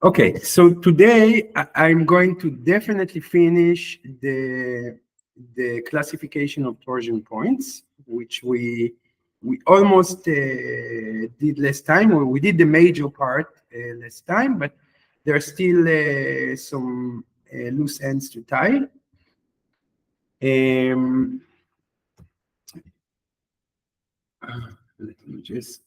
Okay, so today I'm going to definitely finish the classification of torsion points, which we almost did last time, or we did the major part last time, but there are still some loose ends to tie. Let me just.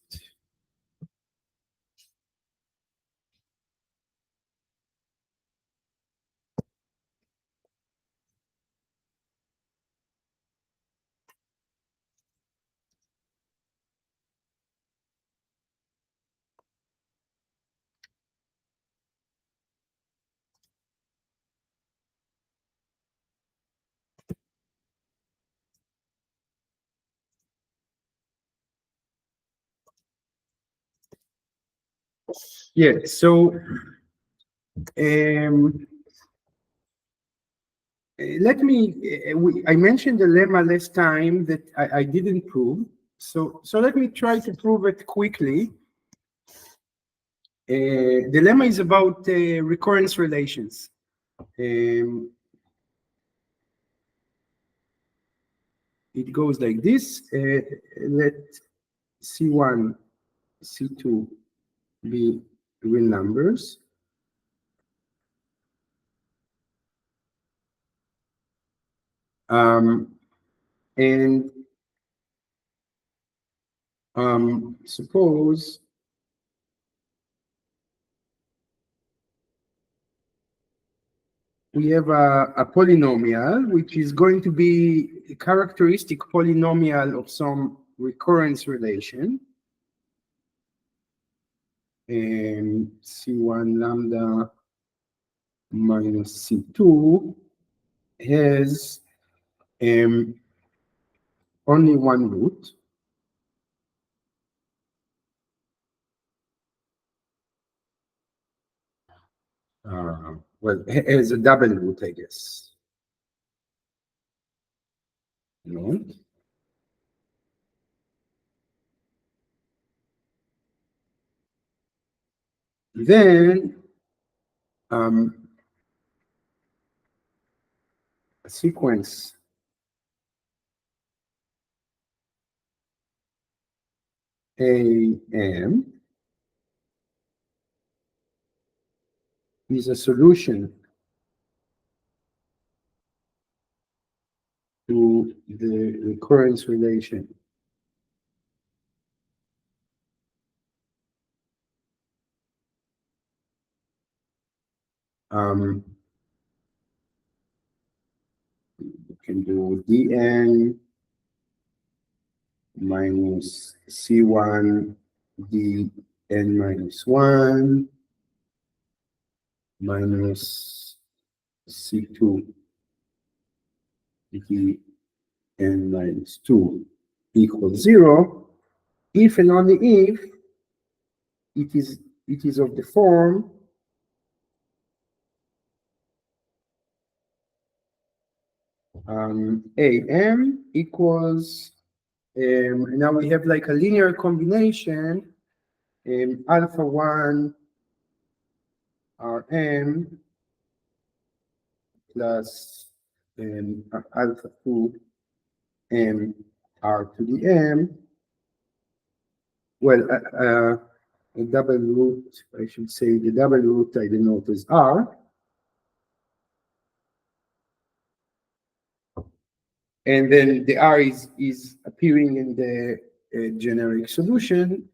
Yeah, so let me, I mentioned the lemma last time that I didn't prove. So let me try to prove it quickly. The lemma is about recurrence relations. It goes like this. Let C1, C2 be real numbers. And suppose we have a polynomial, which is going to be a characteristic polynomial of some recurrence relation. And C1 lambda minus C2 has only one root. Well, it has a double root, I guess. No. Then a sequence AM is a solution to the recurrence relation. You can do dn minus C1 dn minus 1 minus C2 dn minus 2 equals 0 if and only if it is of the form AM equals, now we have like a linear combination, alpha 1 Rm plus alpha 2 m r to the m. Well, a double root, I should say the double root I denote as r. And then the r is appearing in the generic solution.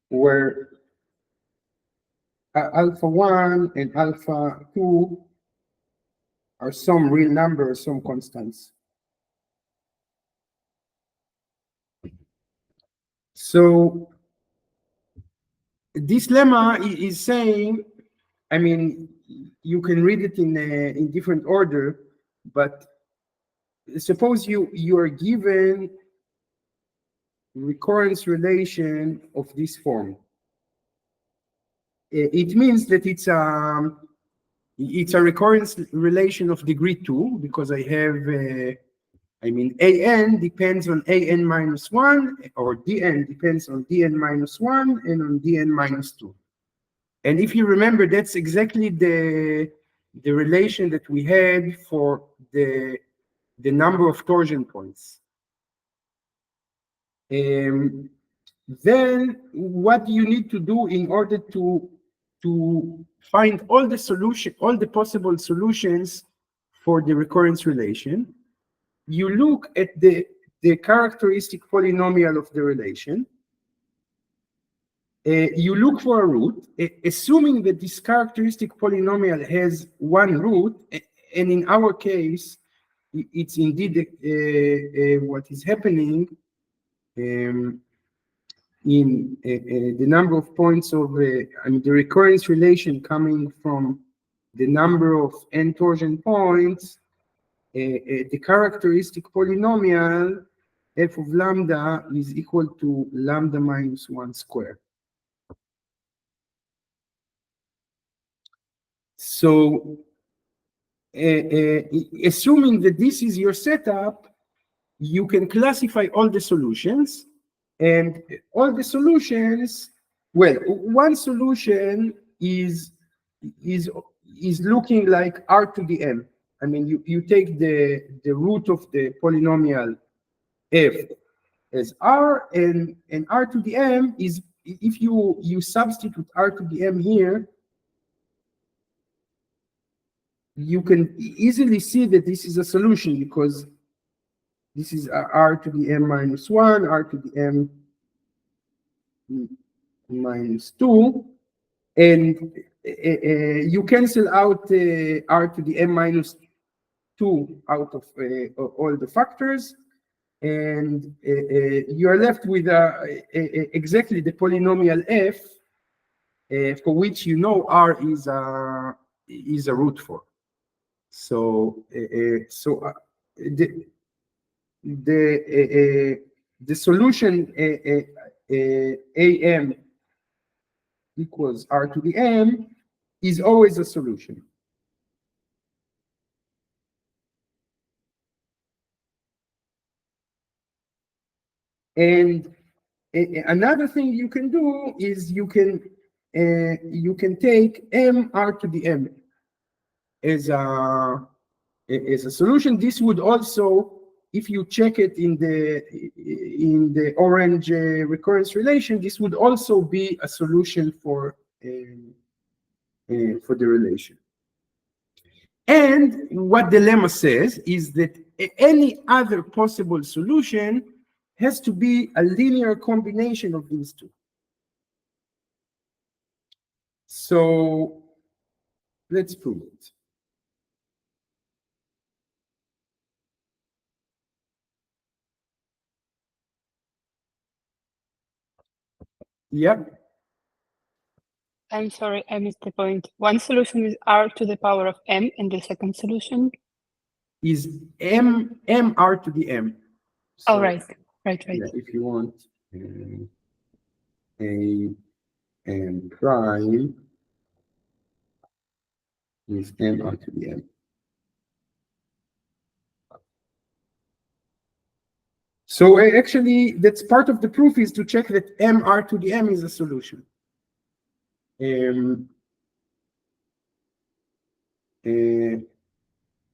Where alpha 1 and alpha 2 are some real numbers, some constants. So this lemma is saying, I mean, you can read it in different order, but suppose you are given recurrence relation of this form. It means that it's it's a recurrence relation of degree 2 because I have, an depends on an minus 1, or dn depends on dn minus 1 and on dn minus 2. And if you remember, that's exactly the relation that we had for the number of torsion points. Then what you need to do in order to find all the possible solutions for the recurrence relation, you look at the characteristic polynomial of the relation. You look for a root, assuming that this characteristic polynomial has one root, and in our case, it's indeed what is happening in the number of points of the recurrence relation coming from the number of n-torsion points. The characteristic polynomial f of lambda is equal to lambda minus 1 squared. So assuming that this is your setup, you can classify all the solutions, and all the solutions, well, one solution is looking like r to the m. I mean, you take the root of the polynomial f as r, and r to the m is, if you substitute r to the m here, you can easily see that this is a solution, because this is r to the m minus 1, r to the m minus 2, and you cancel out r to the m minus 2 out of all the factors, and you are left with exactly the polynomial f, for which you know r is a root for. So the solution am equals r to the m is always a solution. And another thing you can do is you can take m r to the m as a solution. This would also, if you check it in the orange recurrence relation, this would also be a solution for the relation. And what the lemma says is that any other possible solution has to be a linear combination of these two. So let's prove it. Yep. I'm sorry, I missed the point. One solution is r to the power of m, and the second solution is r to the m. So, oh, right. Yeah, if you want a m prime is r to the m. So actually, that's part of the proof, is to check that r to the m is a solution.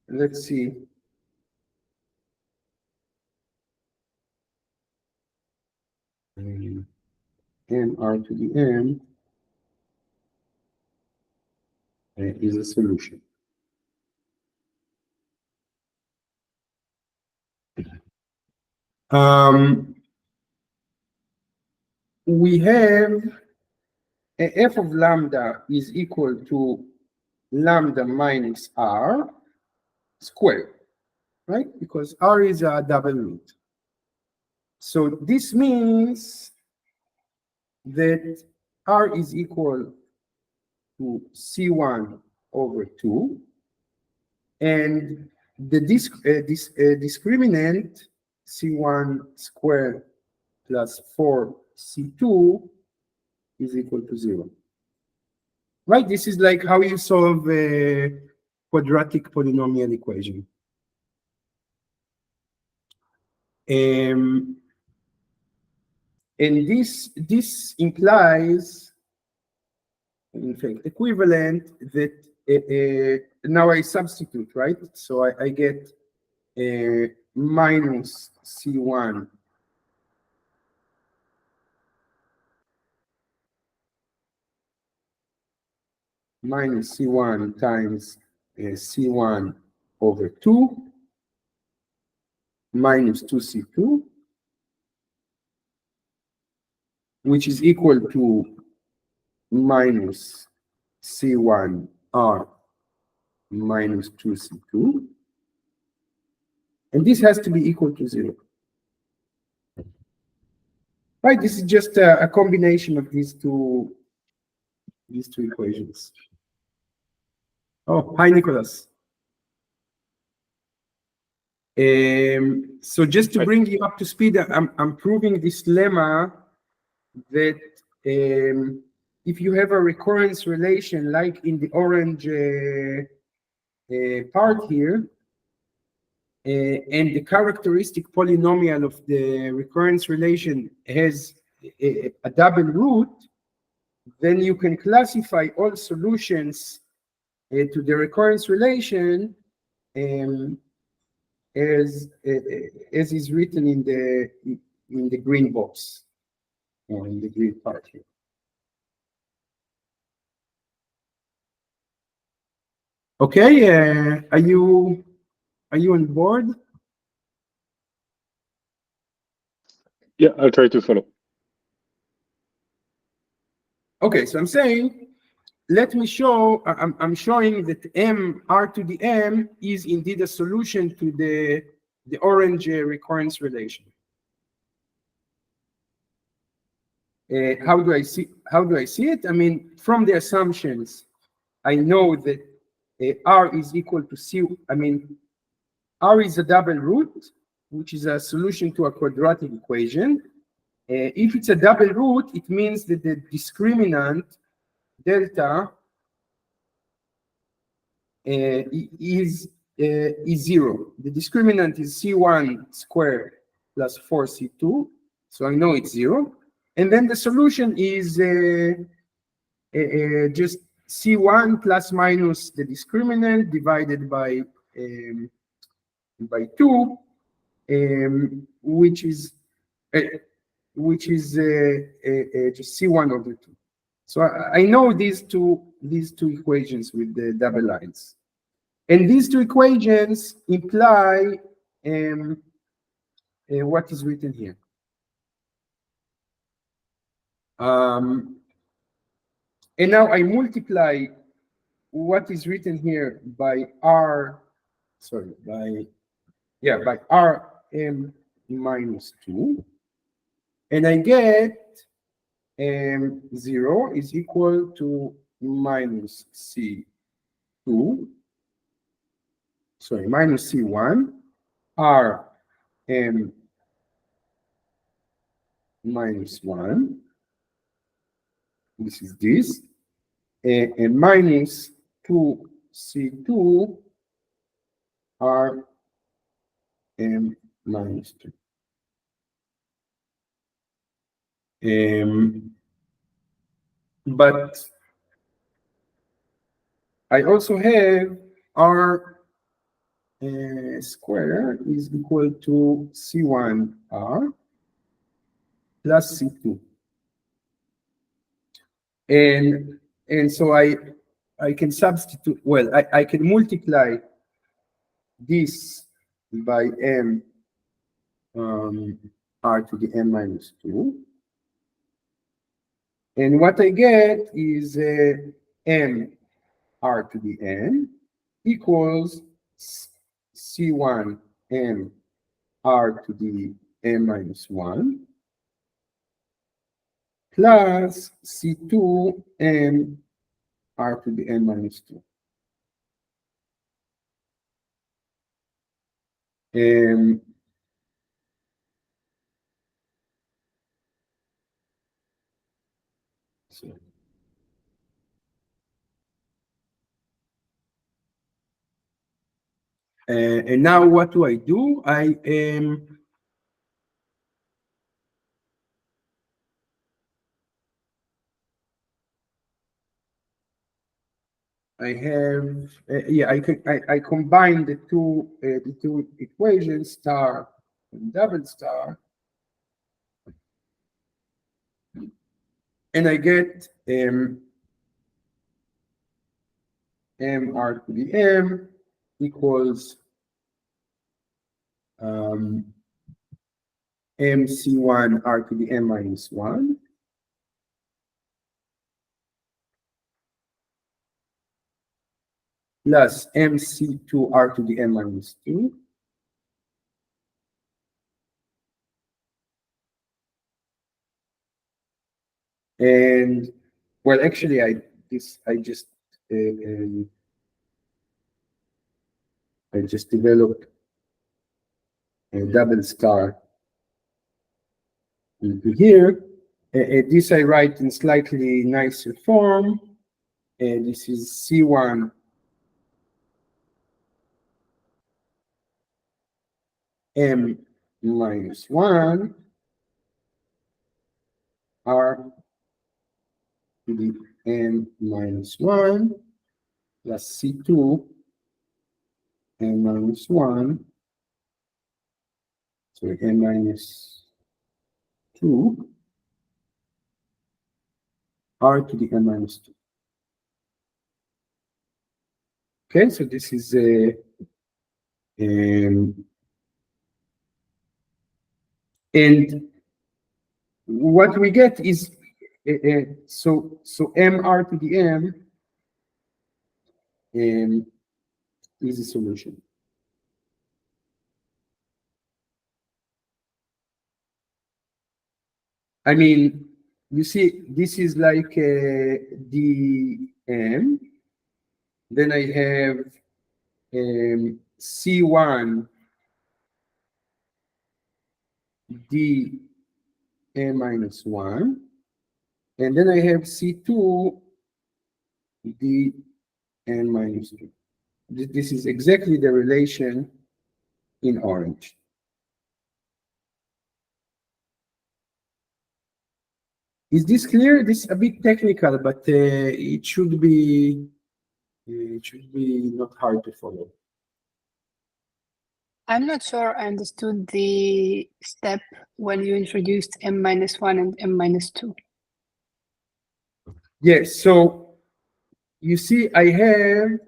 Let's see. R to the m is a solution. We have f of lambda is equal to lambda minus r squared, right? Because r is a double root. So this means that r is equal to c1 over 2, and the discriminant c1 squared plus 4c2 is equal to 0. right? This is like how you solve a quadratic polynomial equation. And this implies, in fact, equivalent that now I substitute, right? So I get minus C1 minus C1 times C1 over 2 minus 2C2, which is equal to minus C1R minus 2C2. And this has to be equal to 0. Right, this is just a combination of these two equations. Oh, hi, Nicholas. So just to bring you up to speed, I'm proving this lemma that if you have a recurrence relation like in the orange part here, and the characteristic polynomial of the recurrence relation has a double root, then you can classify all solutions to the recurrence relation as is written in the green box, or in the green part here. Okay, are you on board? Yeah, I'll try to follow. Okay, so I'm saying, let me show, I'm showing that m r to the m is indeed a solution to the orange recurrence relation. How do I see it? I mean, from the assumptions, I know that r is equal to c. I mean, r is a double root, which is a solution to a quadratic equation. If it's a double root, it means that the discriminant delta is 0. The discriminant is C1 squared plus 4C2, so I know it's 0. And then the solution is just C1 plus minus the discriminant divided by 2, which is just C1 over 2. So I know these two equations with the double lines. And these two equations imply what is written here. And now I multiply what is written here by by Rm minus 2. And I get 0 is equal to minus C2. Sorry, minus C1, Rm minus 1. This is this. And minus 2C2 Rm minus 2. But I also have R square is equal to C1R plus C2. And so I can substitute, well, I can multiply this by m r to the n minus 2. And what I get is m r to the n equals C1 m r to the n minus 1 plus C2 m r to the n minus 2. So And now what do? I have I combine the two equations, star and double star, and I get m r to the m equals mc1 r to the m minus 1 plus mc2 r to the m minus 2 and well actually I just developed a double star into here. This I write in slightly nicer form. This is C1 m minus 1 r to the n minus 1 plus C2 n minus 1, so n minus 2 r to the n minus 2. Okay, so this is and what we get is so mr to the m is a solution. I mean, you see, this is like dm. Then I have C1 d n minus 1. And then I have C2 d n minus 2. This is exactly the relation in orange. Is this clear? This is a bit technical, but it should be not hard to follow. I'm not sure I understood the step when you introduced m minus 1 and m minus 2. Yes, so you see, I have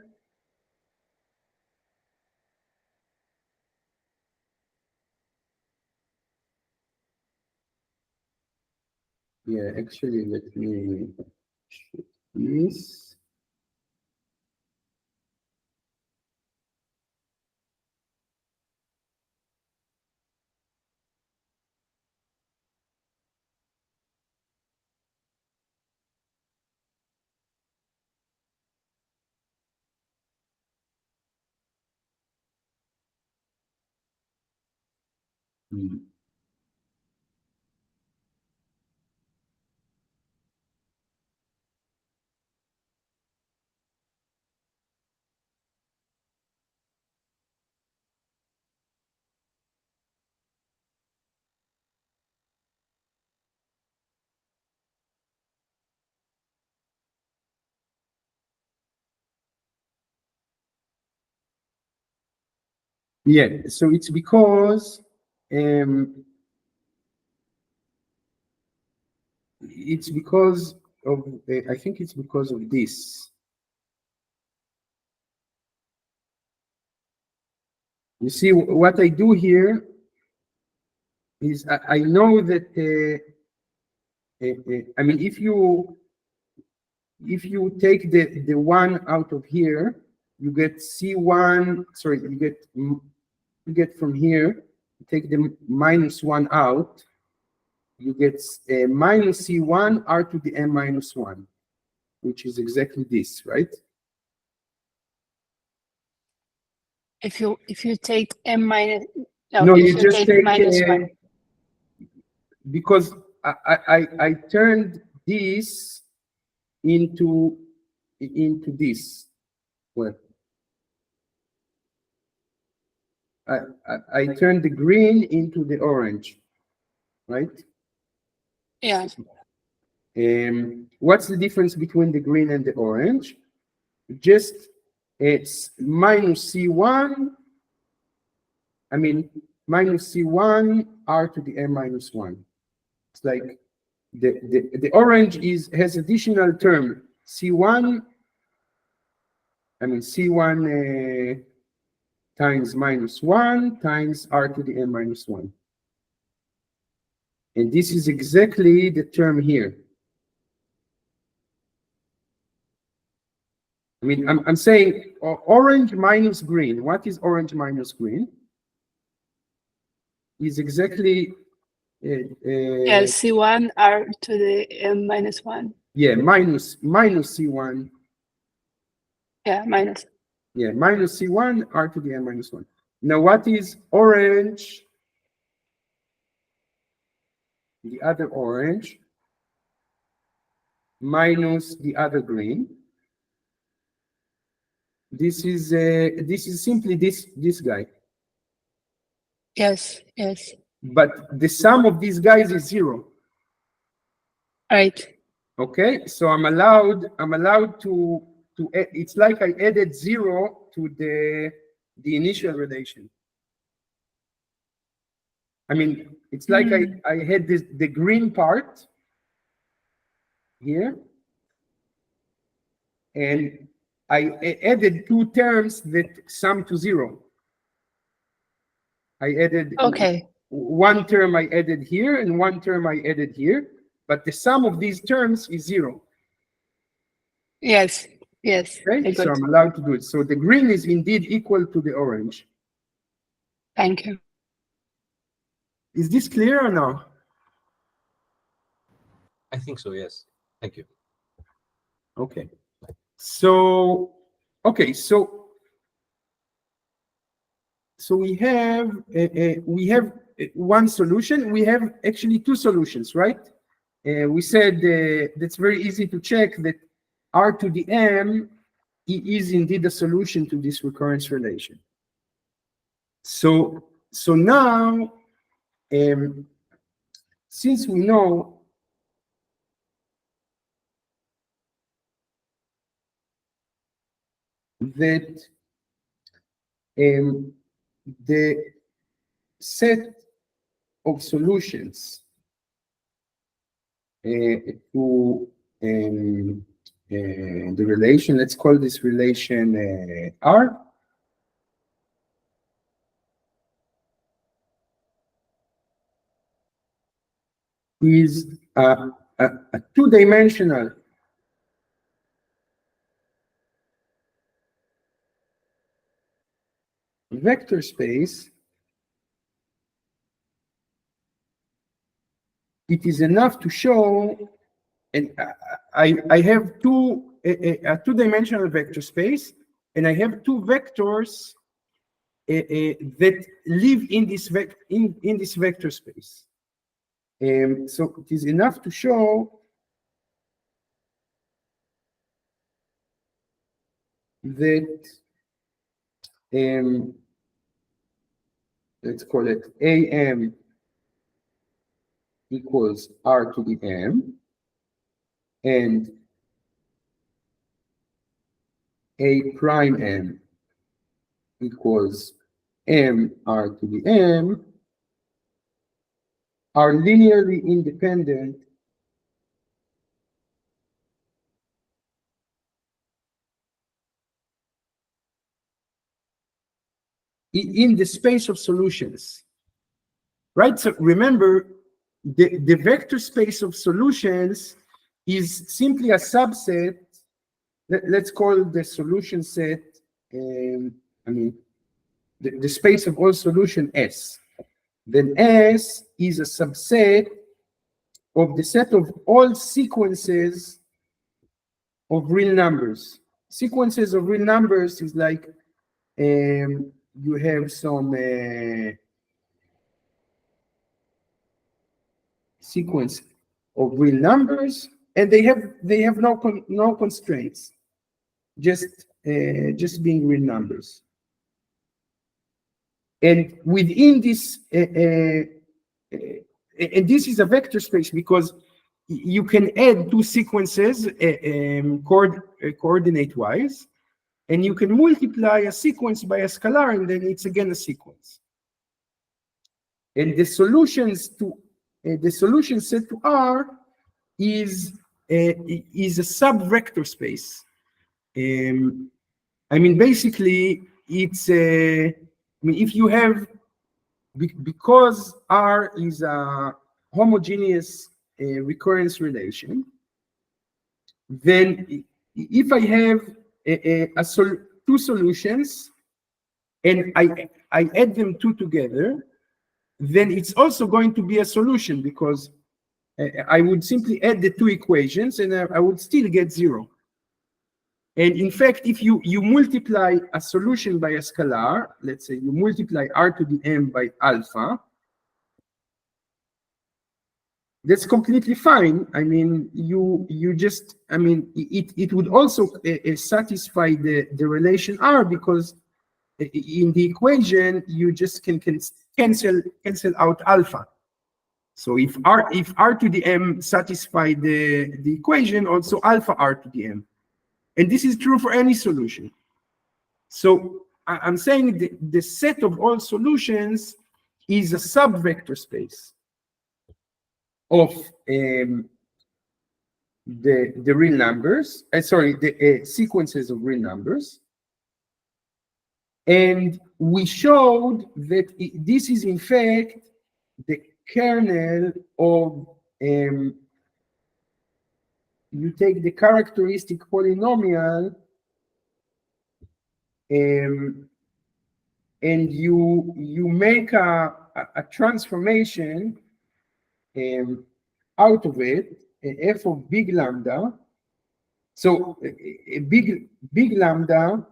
actually, let me check this. Yeah, so it's because of I think it's because of this. You see, what I do here is I know that I mean, if you take the 1 out of here, you get C1. Sorry, you get from here. You take the minus 1 out. You get minus C1 r to the m minus 1, which is exactly this, right? If you take m minus No, if you just take minus 1. Because I turned this into this. Well, I turn the green into the orange, right? Yeah. What's the difference between the green and the orange? Just it's minus C1, I mean, minus C1 R to the M minus 1. It's like the orange has additional term, C1, I mean, C1 times minus 1 times R to the M minus 1. And this is exactly the term here. I mean, I'm saying orange minus green. What is orange minus green? Is exactly Yeah, C1 R to the M minus 1. yeah, minus C1. Yeah, minus. Yeah, minus C1 R to the M minus 1. Now, what is orange? The other orange minus the other green. This is simply this guy. Yes, yes. But the sum of these guys is 0. Right. Okay, so I'm allowed to it's like I added 0 to the initial relation. I mean, it's like I had the green part here, and I added 2 terms that sum to 0. I added one term I added here and one term I added here, but the sum of these terms is 0. Yes, yes. Okay, so I'm allowed to do it. So the green is indeed equal to the orange. Thank you. Is this clear or no? I think so, yes. Thank you. Okay. So, okay, so we have one solution. We have actually 2 solutions, right? We said that's very easy to check that R to the M is indeed a solution to this recurrence relation. So now, since we know that the set of solutions to the relation, let's call this relation R, is a 2-dimensional vector space. It is enough to show, and I have a 2-dimensional vector space, and I have 2 vectors that live in this vector space. So it is enough to show that let's call it AM equals R to the M, and A prime M equals M R to the M are linearly independent in the space of solutions, right? So remember, the vector space of solutions is simply a subset. Let's call the solution set, I mean, the space of all solution S. Then S is a subset of the set of all sequences of real numbers. Sequences of real numbers is like you have some sequence of real numbers, and they have no constraints, just being real numbers. And within this, and this is a vector space because you can add two sequences coordinate-wise, and you can multiply a sequence by a scalar, and then it's again a sequence. And the solutions to the solution set to R is a sub-vector space. I mean, basically, it's I mean, if you have, because R is a homogeneous recurrence relation, then if I have two solutions and I add them two together, then it's also going to be a solution because I would simply add the two equations and I would still get 0. And in fact, if you multiply a solution by a scalar, let's say you multiply R to the M by alpha, that's completely fine. I mean, you just, I mean, it would also satisfy the relation R because in the equation you just can cancel out alpha. So if R to the M satisfy the equation, also alpha R to the M. And this is true for any solution. So I'm saying the set of all solutions is a sub-vector space of the real numbers, the sequences of real numbers. And we showed that this is in fact the kernel of, you take the characteristic polynomial and you make a transformation out of it, f of big lambda. So a big lambda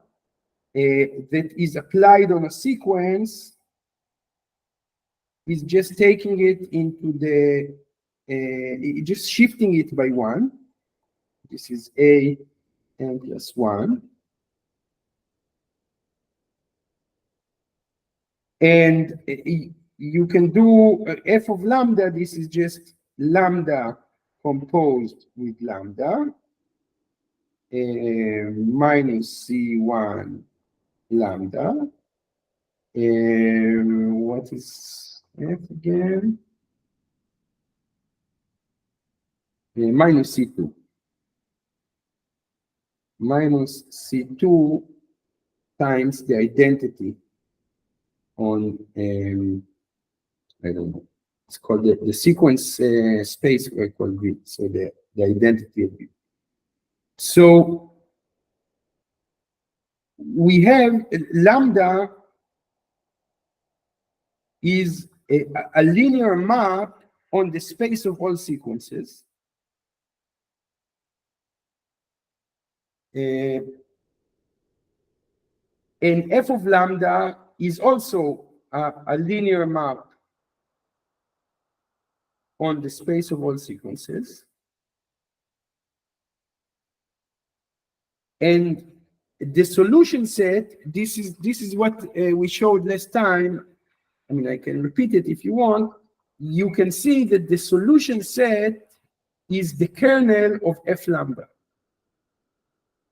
that is applied on a sequence is just taking it into the, just shifting it by 1. This is a n plus 1. And you can do f of lambda. This is just lambda composed with lambda minus C1 lambda. What is f again? Minus C2. Minus C2 times the identity on, I don't know, it's called the sequence space we call V, so the identity of V. So we have lambda is a linear map on the space of all sequences. And f of lambda is also a linear map on the space of all sequences. And the solution set, this is what we showed last time. I mean, I can repeat it if you want. You can see that the solution set is the kernel of f lambda.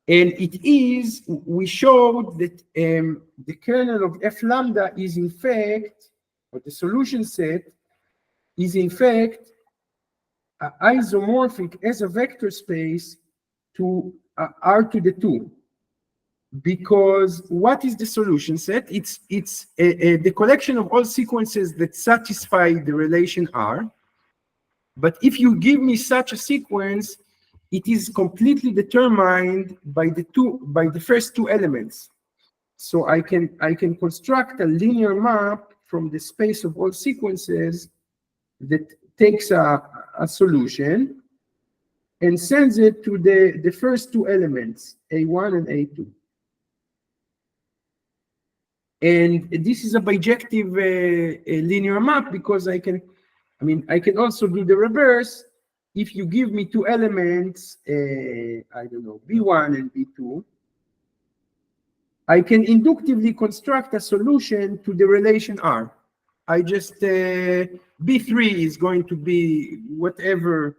And it is, we showed that the kernel of f lambda is in fact, or the solution set is in fact isomorphic as a vector space to R to the 2. Because what is the solution set? It's the collection of all sequences that satisfy the relation R. But if you give me such a sequence, it is completely determined by the first two elements. So I can construct a linear map from the space of all sequences that takes a solution and sends it to the first two elements, A1 and A2. And this is a bijective linear map because I can also do the reverse. If you give me two elements, I don't know, B1 and B2, I can inductively construct a solution to the relation R. I just, B3 is going to be whatever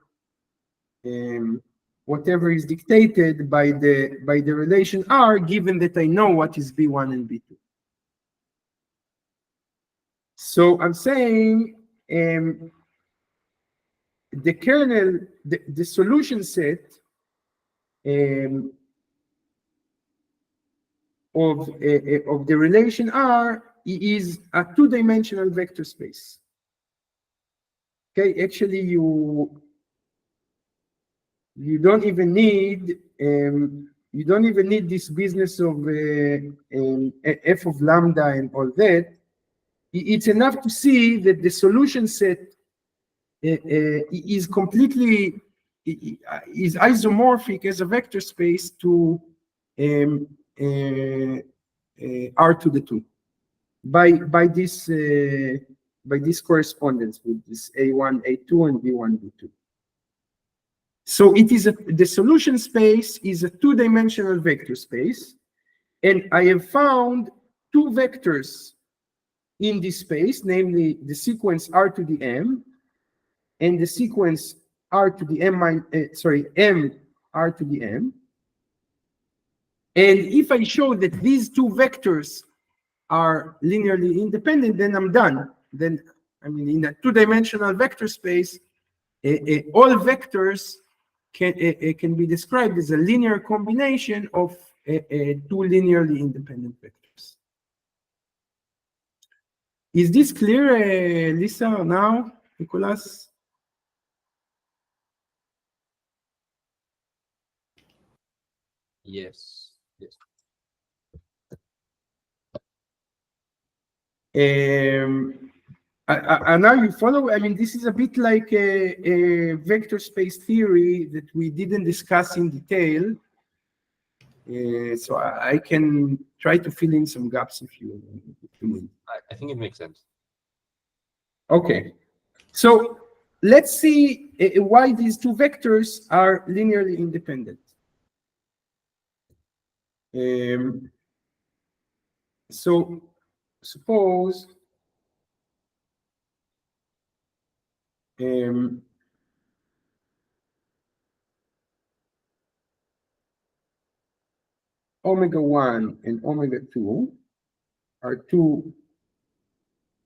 is dictated by the relation R, given that I know what is B1 and B2. So I'm saying the kernel, the solution set of the relation R is a two-dimensional vector space. Okay, actually you don't even need this business of f of lambda and all that. It's enough to see that the solution set is completely is isomorphic as a vector space to R to the 2 by this correspondence with this A1, A2, and B1, B2. So it is the solution space is a two-dimensional vector space, and I have found two vectors in this space, namely the sequence R to the M and the sequence R to the M, M R to the M. And if I show that these two vectors are linearly independent, then I'm done. Then, I mean, in a two-dimensional vector space, all vectors can be described as a linear combination of two linearly independent vectors. Is this clear, Lisa, now, Nicolas? Yes. Yes. And now you follow. I mean, this is a bit like a vector space theory that we didn't discuss in detail. So I can try to fill in some gaps if you need. I think it makes sense. Okay. So let's see why these two vectors are linearly independent. So suppose omega 1 and omega 2 are two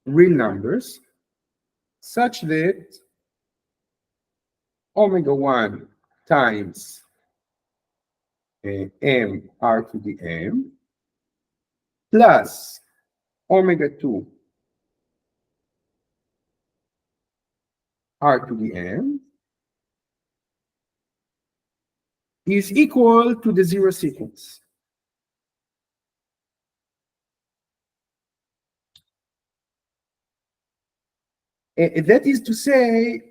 real numbers such that omega 1 times m r to the m plus omega 2 r to the m is equal to the zero sequence. That is to say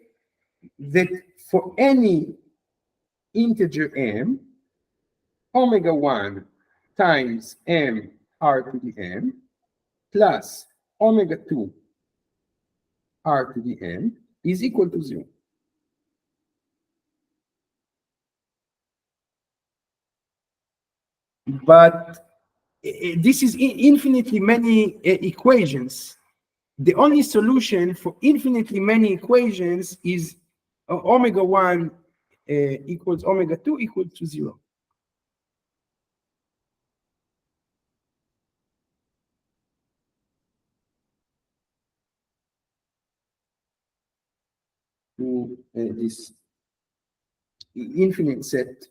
that for any integer m, omega 1 times m r to the m plus omega 2 r to the m is equal to 0. But this is infinitely many equations. The only solution for infinitely many equations is omega 1 equals omega 2 equals to 0. To this infinite set,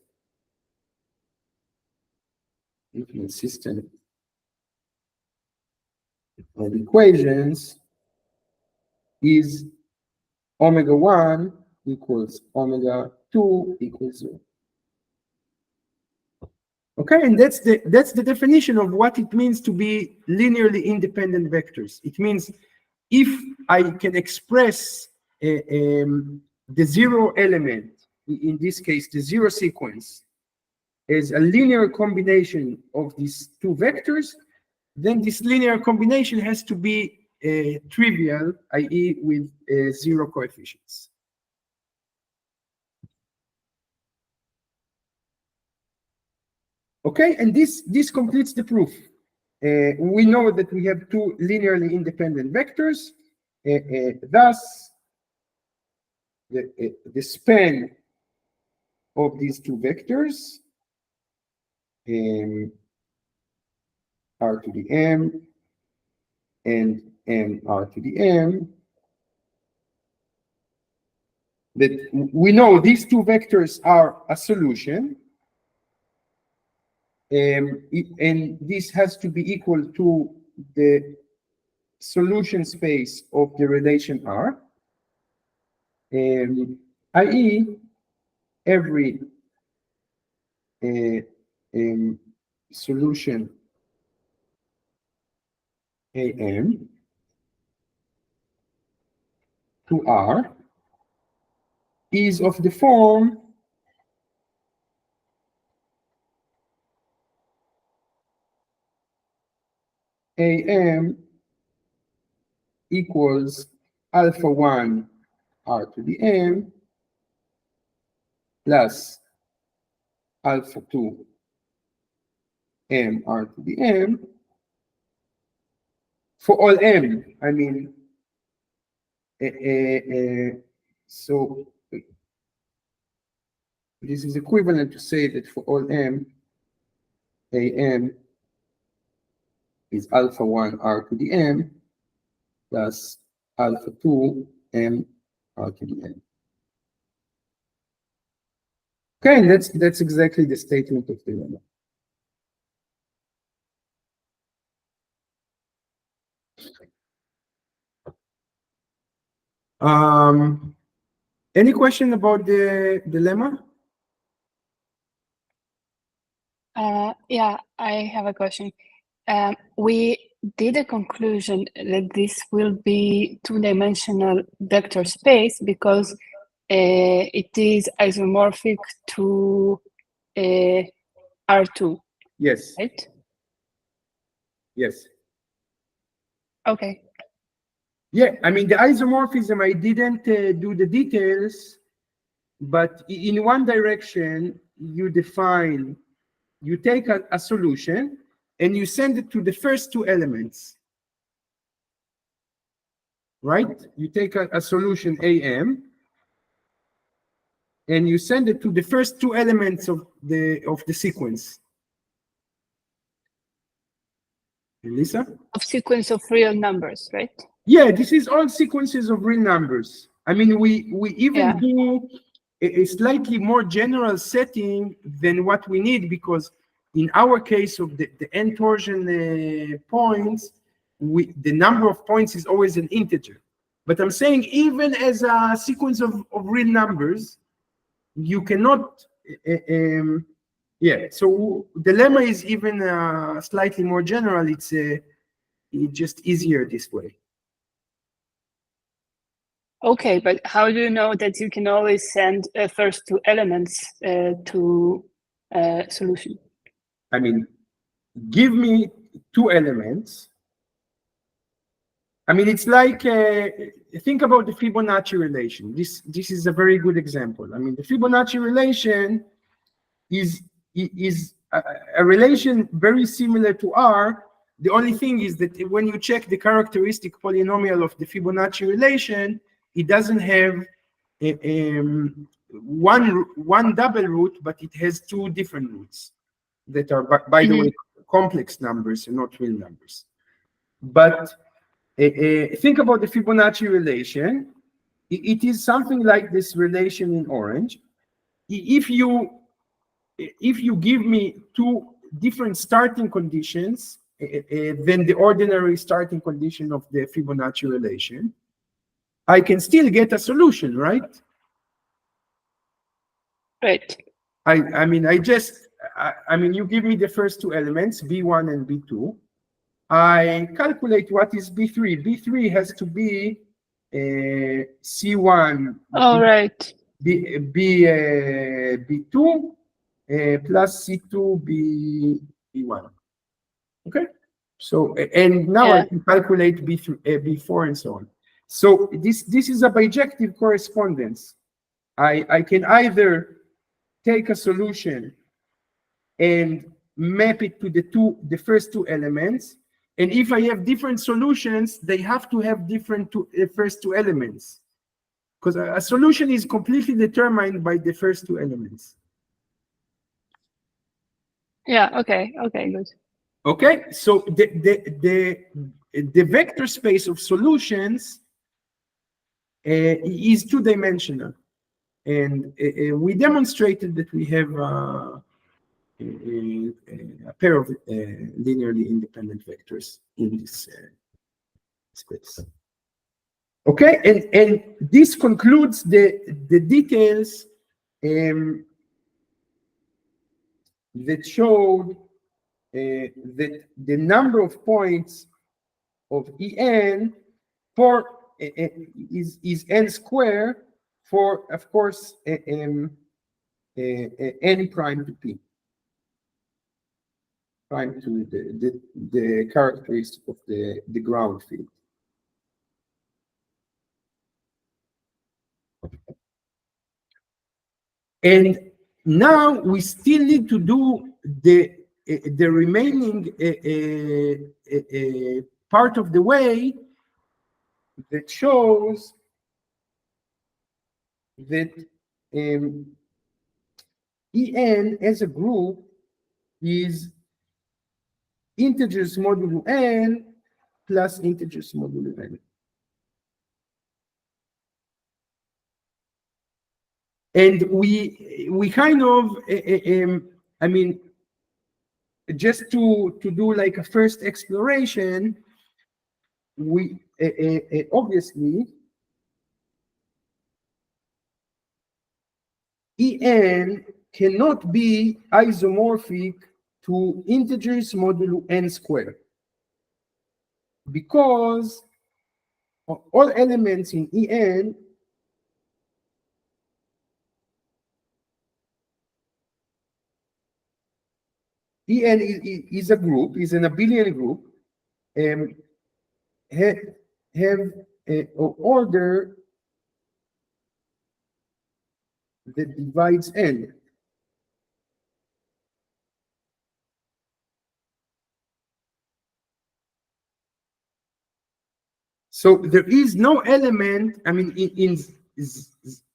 infinite system of equations is omega 1 equals omega 2 equals 0. Okay, and that's the definition of what it means to be linearly independent vectors. It means if I can express the zero element, in this case the zero sequence, as a linear combination of these two vectors, then this linear combination has to be trivial, i.e. with zero coefficients. Okay, and this completes the proof. We know that we have two linearly independent vectors. Thus, the span of these two vectors, r to the m and m r to the m, that we know these two vectors are a solution, and this has to be equal to the solution space of the relation R, i.e. every solution AM to R is of the form AM equals alpha 1 R to the M plus alpha 2 M R to the M for all M. I mean, so this is equivalent to say that for all M, AM is alpha 1 R to the M plus alpha 2 M R to the M. Okay, and that's exactly the statement of the lemma. Any question about the lemma? Yeah, I have a question. We did a conclusion that this will be two-dimensional vector space because it is isomorphic to R2, Yes. right? Yes. Okay. Yeah, I mean, the isomorphism, I didn't do the details, but in one direction, you take a solution and you send it to the first two elements, right? You take a solution AM and you send it to the first two elements of the sequence. Lisa? Of sequence of real numbers, right? Yeah, this is all sequences of real numbers. I mean, we even do a slightly more general setting than what we need, because in our case of the n-torsion points, the number of points is always an integer. But I'm saying even as a sequence of real numbers, you cannot, yeah. So the lemma is even slightly more general. It's just easier this way. Okay, but how do you know that you can always send first two elements to solution? I mean, give me two elements. I mean, it's like, think about the Fibonacci relation. This is a very good example. I mean, the Fibonacci relation is a relation very similar to R. The only thing is that when you check the characteristic polynomial of the Fibonacci relation, it doesn't have one double root, but it has two different roots that are, by the way, complex numbers and not real numbers. But think about the Fibonacci relation. It is something like this relation in orange. If you give me two different starting conditions than the ordinary starting condition of the Fibonacci relation, I can still get a solution, right? Right. I mean, you give me the first two elements, B1 and B2. I calculate what is B3. B3 has to be C1 All right. B2 plus C2 B1. Okay. So, and now I can calculate B3, B4 and so on. So this is a bijective correspondence. I can either take a solution and map it to the first two elements. And if I have different solutions, they have to have different first two elements, because a solution is completely determined by the first two elements. Yeah. Okay. Okay. Good. Okay, so the vector space of solutions is two-dimensional, and we demonstrated that we have a pair of linearly independent vectors in this space. Okay, and this concludes the details that showed that the number of points of En for is n square for, of course, n prime to p, prime to the characteristic of the ground field. And now we still need to do the remaining part of the way that shows that En as a group is integers modulo n plus integers modulo n. And we kind of, I mean, just to do like a first exploration, we obviously En cannot be isomorphic to integers modulo n squared, because all elements in En is a group, is an abelian group, have an order that divides n. So there is no element, I mean, in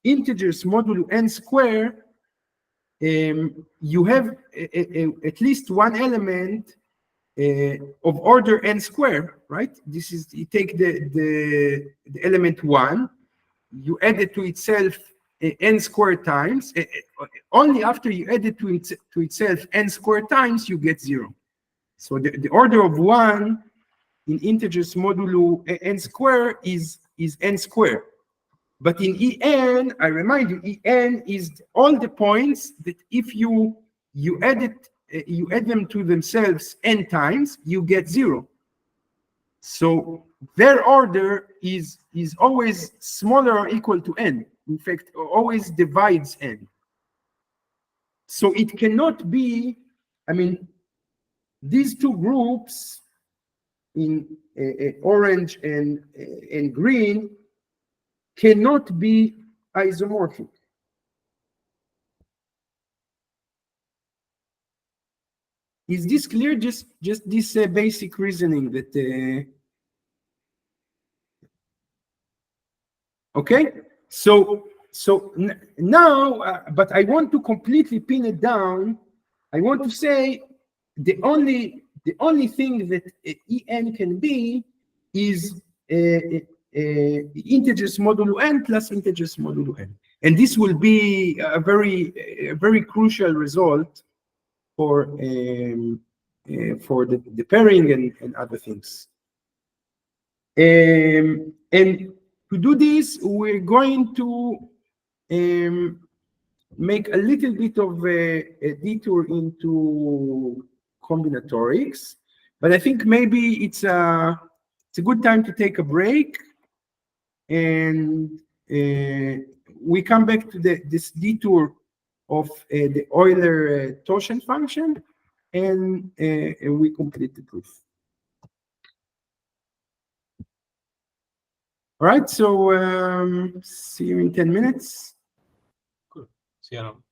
integers modulo n square, you have at least one element of order n square, right? This is, you take the element 1, you add it to itself n squared times. Only after you add it to itself n squared times, you get 0. So the order of 1 in integers modulo n square is n squared. But in En, I remind you, En is all the points that if you add them to themselves n times, you get 0. So their order is always smaller or equal to n. In fact, always divides n. So it cannot be, I mean, these two groups in orange and green cannot be isomorphic. Is this clear? Just this basic reasoning that okay? So now, but I want to completely pin it down. I want to say the only thing that En can be is integers modulo n plus integers modulo n, and this will be a very crucial result for the pairing and other things. And to do this, we're going to make a little bit of a detour into combinatorics, but I think maybe it's a good time to take a break, and we come back to this detour of the Euler torsion function, and we complete the proof. All right, so see you in 10 minutes. Cool. See you around.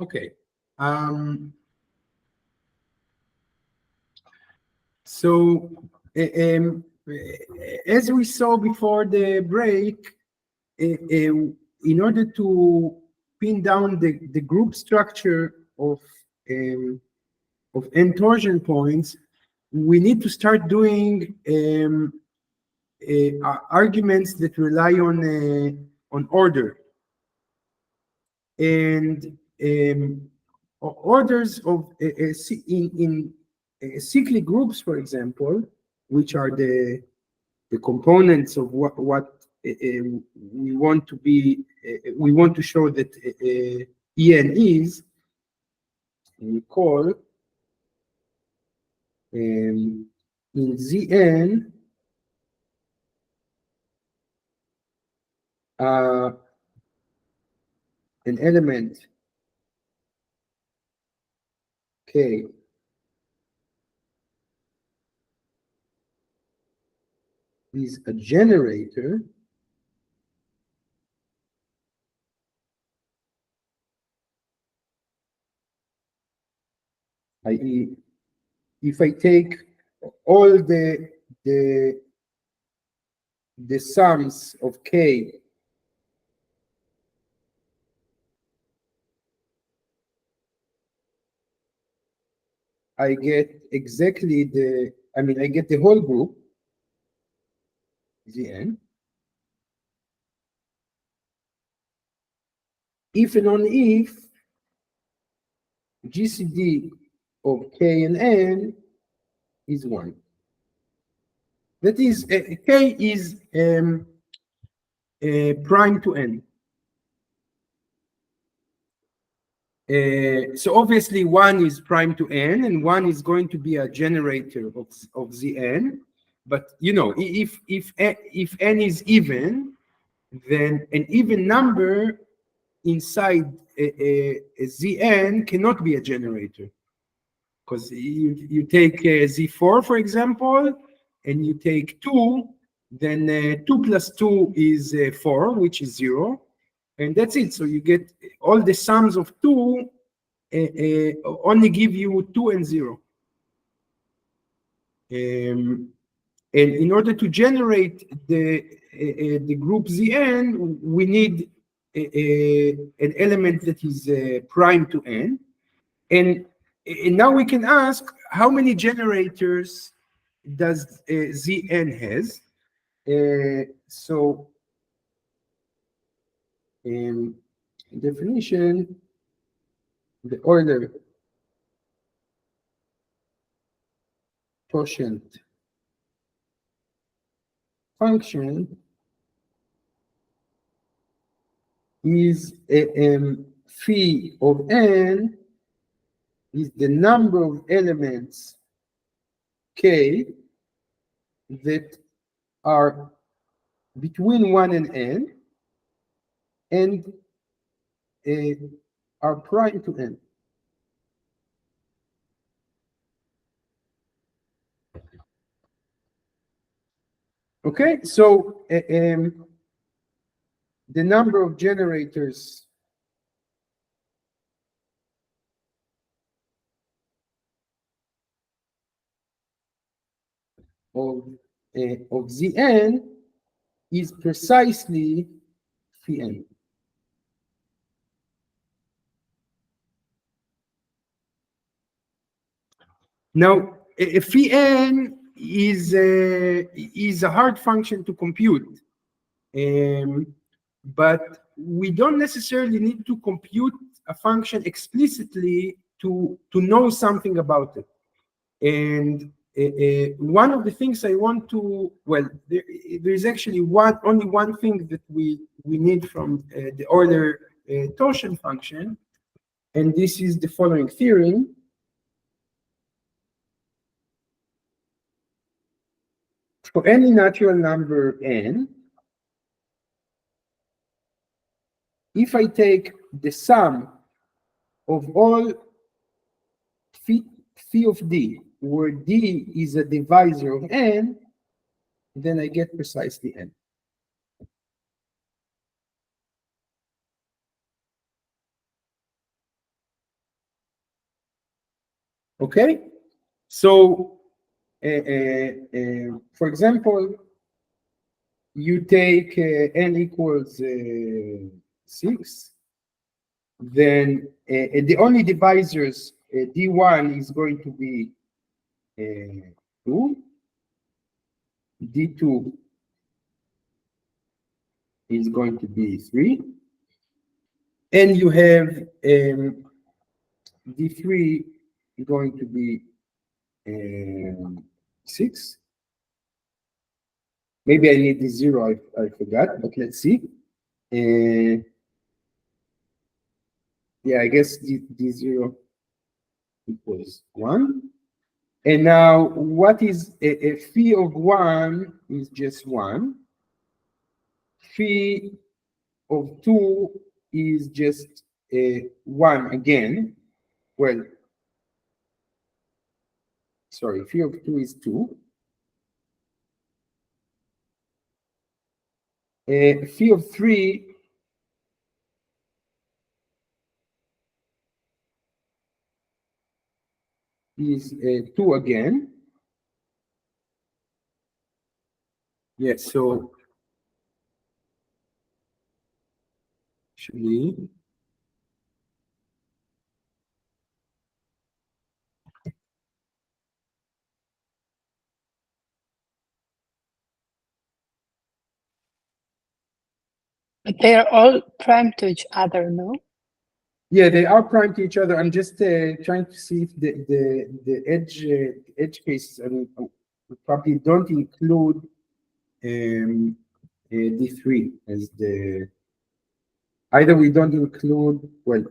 Okay. So, as we saw before the break, in order to pin down the group structure of n-torsion points, we need to start doing arguments that rely on order. And orders of in cyclic groups, for example, which are the components of what we want to be, we want to show that En is, we call in Zn an element K is a generator, i.e., if I take all the sums of K I get exactly I get the whole group, Zn, if and only if GCD of K and N is 1. That is, K is prime to N. So obviously 1 is prime to N, and 1 is going to be a generator of Zn. But you know, if N is even, then an even number inside a Zn cannot be a generator. Because you take Z4, for example, and you take 2, then 2 plus 2 is 4, which is 0. And that's it. So you get all the sums of 2 only give you 2 and 0. And in order to generate the group Zn, we need an element that is prime to N. And now we can ask, how many generators does Zn has? So definition, the Euler quotient function is phi of n is the number of elements k that are between 1 and n and are prime to n. Okay, so the number of generators of Zn is precisely phi n. Now, phi n is a hard function to compute, but we don't necessarily need to compute a function explicitly to know something about it. And one of the things I want to, well, there is actually only one thing that we need from the Euler torsion function, and this is the following theorem. For any natural number n, if I take the sum of all phi of d, where d is a divisor of n, then I get precisely n. Okay, so for example, you take n equals 6, then the only divisors d1 is going to be 2, d2 is going to be 3, and you have d3 going to be 6. Maybe I need the 0, I forgot, but let's see. Yeah, I guess d0 equals 1. And now what is a phi of 1 is just 1. Phi of 2 is just 1 again. Well, sorry, phi of 2 is 2. Phi of 3 is 2 again. Yes, so actually, But they are all prime to each other, no? yeah, they are prime to each other. I'm just trying to see if the edge cases, I mean, we probably don't include D3 as the, either we don't include, well,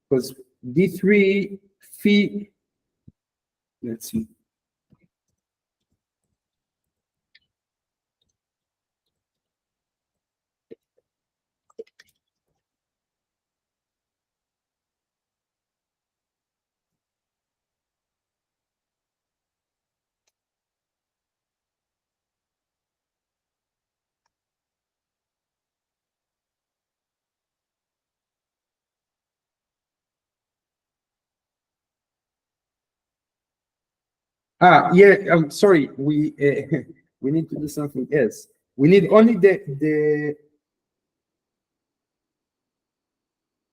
because D3 phi, let's see. Yeah, I'm sorry. We we need to do something else. We need only the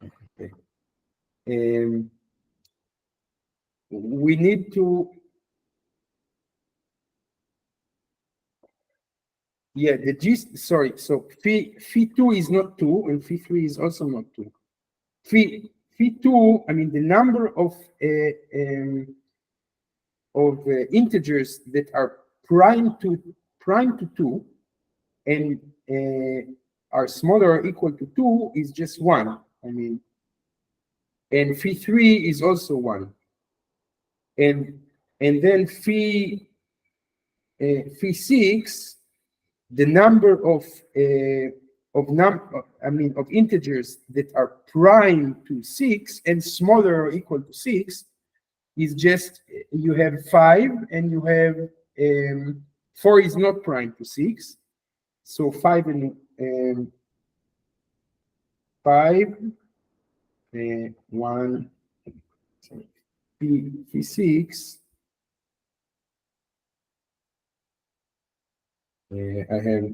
okay. We need to, yeah, the G, sorry, so phi 2 is not 2 and phi 3 is also not 2. Phi 2, I mean the number of integers that are prime to 2 and are smaller or equal to 2 is just 1. I mean, and phi 3 is also 1. And then phi 6, the number of integers that are prime to 6 and smaller or equal to 6 is just, you have 5 and you have 4 is not prime to 6, so 5 and 5 1 phi 6. I have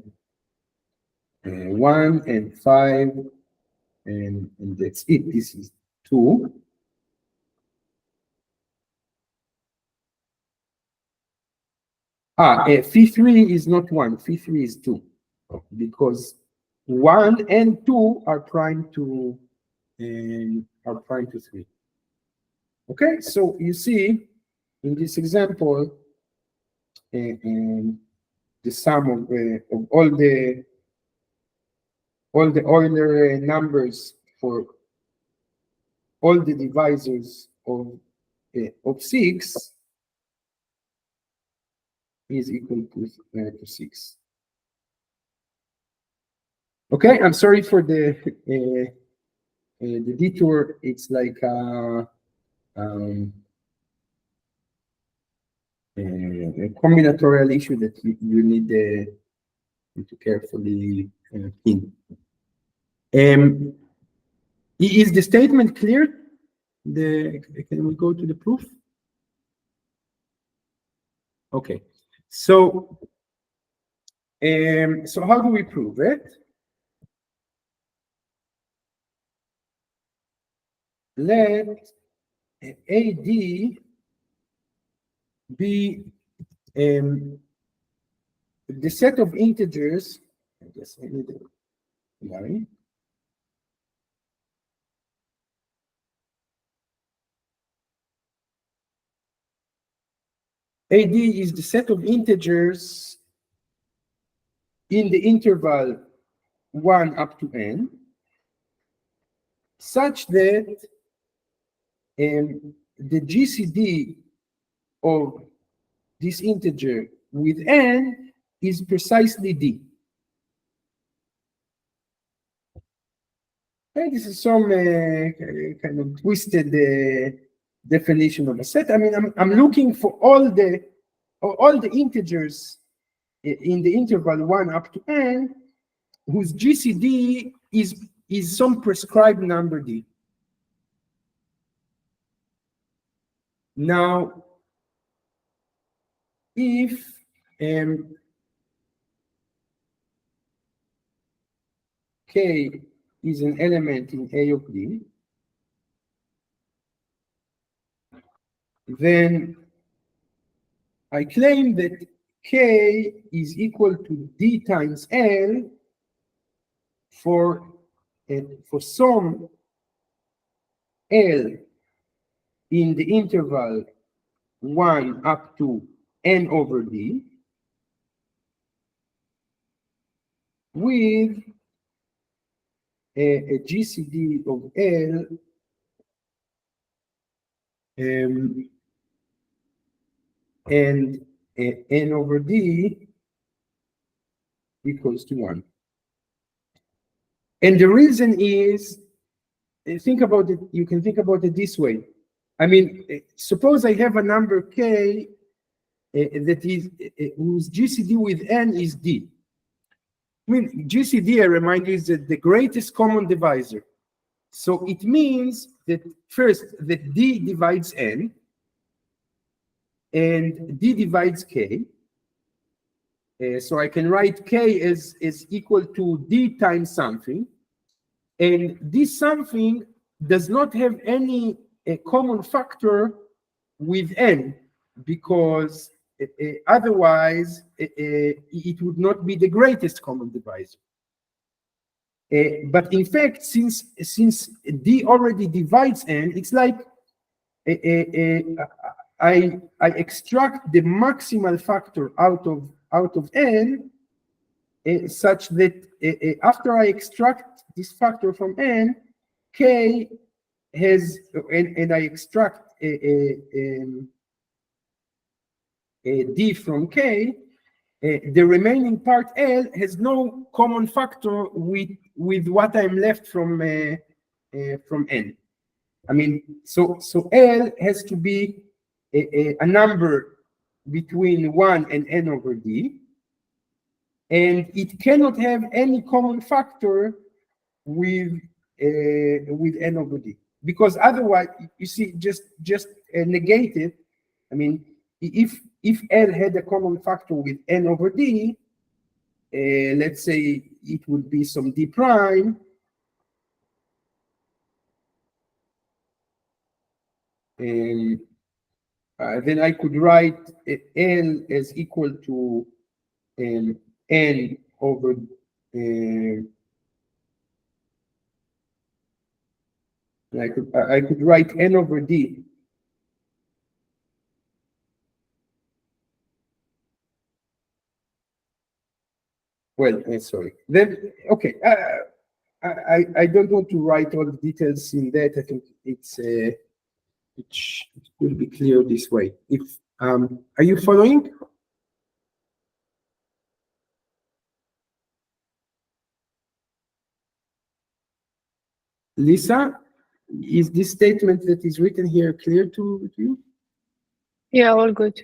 1 and 5, and that's it. This is 2. Phi 3 is not 1. Phi 3 is 2, because 1 and 2 are prime to 3. Okay, so you see in this example, the sum of all the Euler numbers for all the divisors of 6 is equal to 6. Okay, I'm sorry for the detour. It's like a combinatorial issue that you need to carefully think. Is the statement clear? Can we go to the proof? Okay, so so how do we prove it? Let AD be the set of integers. I guess I need a line. AD is the set of integers in the interval 1 up to n, such that the GCD of this integer with n is precisely d. Okay, this is some kind of twisted definition of a set. I mean, I'm looking for all the integers in the interval 1 up to n whose GCD is some prescribed number d. Now, if k is an element in A of D, then I claim that k is equal to d times L for some L in the interval 1 up to n over d with a GCD of L and n over d equals to 1. And the reason is, think about it, you can think about it this way. I mean, suppose I have a number k that is whose GCD with n is d. I mean, GCD, I remind you, is the greatest common divisor. So it means that first, that d divides n, and d divides k. So I can write k as equal to d times something. And this something does not have any common factor with n, because otherwise it would not be the greatest common divisor. But in fact, since d already divides n, it's like I extract the maximal factor out of n, such that after I extract this factor from n, k has, and I extract d from k, the remaining part L has no common factor with what I'm left from n. I mean, so L has to be a number between 1 and n over d, and it cannot have any common factor with n over d, because otherwise, you see, just negate it. I mean, if L had a common factor with n over d, let's say it would be some d prime, and then I could write L as equal to n over I could write n over d well, sorry. Then, okay, I don't want to write all the details in that. I think it will be clear this way. If are you following? Lisa, is this statement that is written here clear to you? Yeah, all good.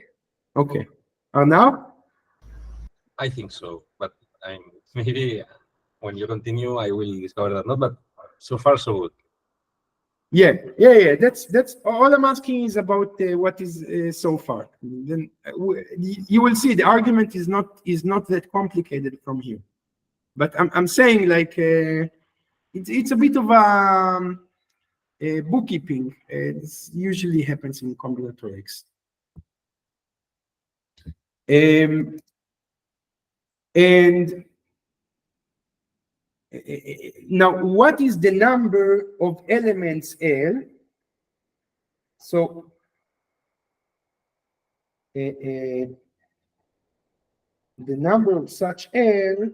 Okay. Now? I think so, but maybe when you continue, I will discover that not. But so far, so good. Yeah. That's all I'm asking is about what is so far. Then you will see the argument is not that complicated from here. But I'm saying like it's a bit of a bookkeeping. This usually happens in combinatorics. And now, what is the number of elements L? So the number of such L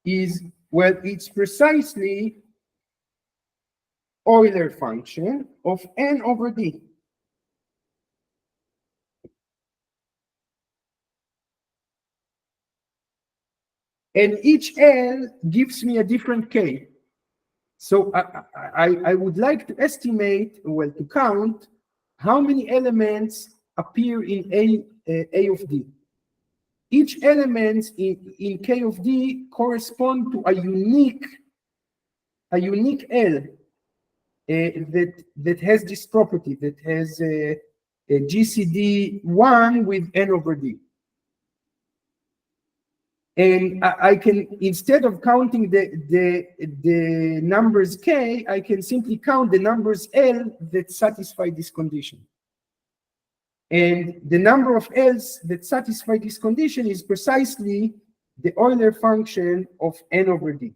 is, well, it's precisely Euler function of n over d. And each L gives me a different k. So I would like to estimate, well, to count how many elements appear in A of d. Each element in K of d correspond to a unique L that has this property, that has a GCD 1 with n over d. And I can, instead of counting the numbers k, I can simply count the numbers L that satisfy this condition. And the number of L's that satisfy this condition is precisely the Euler function of n over d.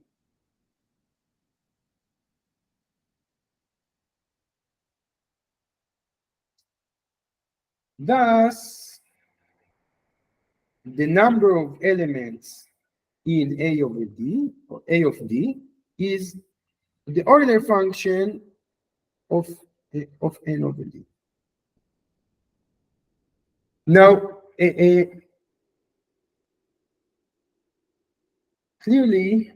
Thus, the number of elements in A over d, or A of d, is the Euler function of n over d. Now, clearly,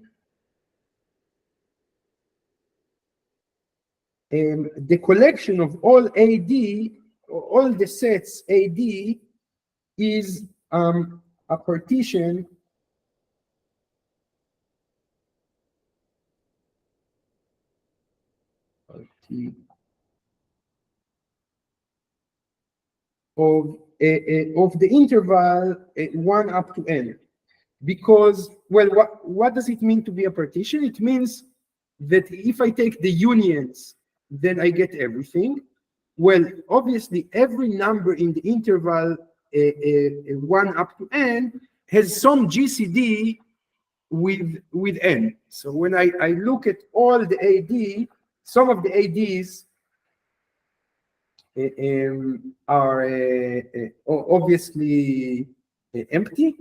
the collection of all AD, all the sets AD, is a partition of the interval 1 up to n. Because, well, what does it mean to be a partition? It means that if I take the unions, then I get everything. Well, obviously, every number in the interval 1 up to n has some GCD with n. So when I look at all the AD, some of the ADs are obviously empty.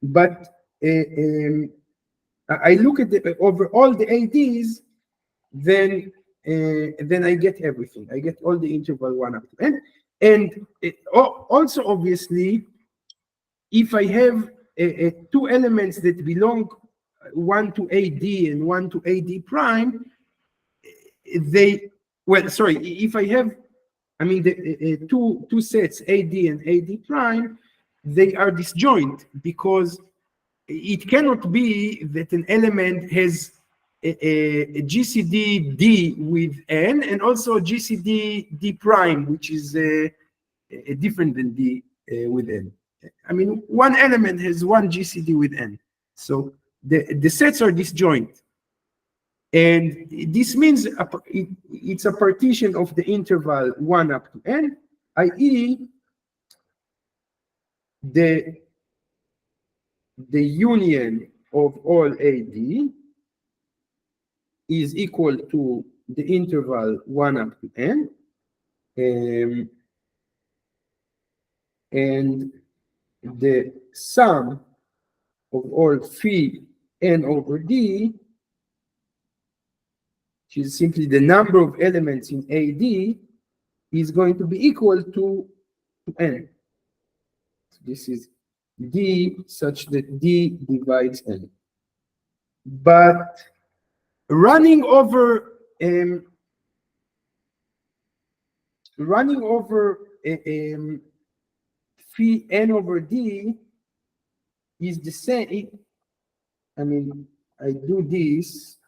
But I look at over all the ADs, then I get everything. I get all the interval 1 up to n. And also, obviously, if I have two elements that belong one to AD and one to AD prime, if I have, I mean, the two sets, AD and AD prime, they are disjoint because it cannot be that an element has a GCD D with n and also GCD D prime, which is different than D with n. I mean, one element has one GCD with n. So the sets are disjoint. And this means it's a partition of the interval 1 up to n, i.e., the union of all AD is equal to the interval 1 up to n, and the sum of all phi n over d, which is simply the number of elements in AD, is going to be equal to n. So this is d such that d divides n. But running over P n over d is the same. I mean, I do this.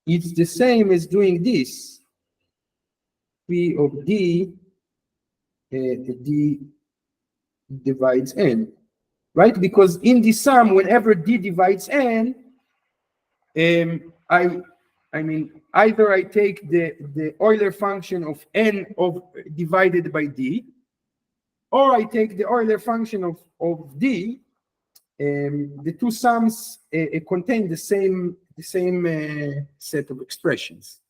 It's the same as doing this. P of d, d divides n, right? Because in the sum, whenever d divides n, I mean, either I take the Euler function of n divided by d, or I take the Euler function of d. The two sums contain the same set of expressions,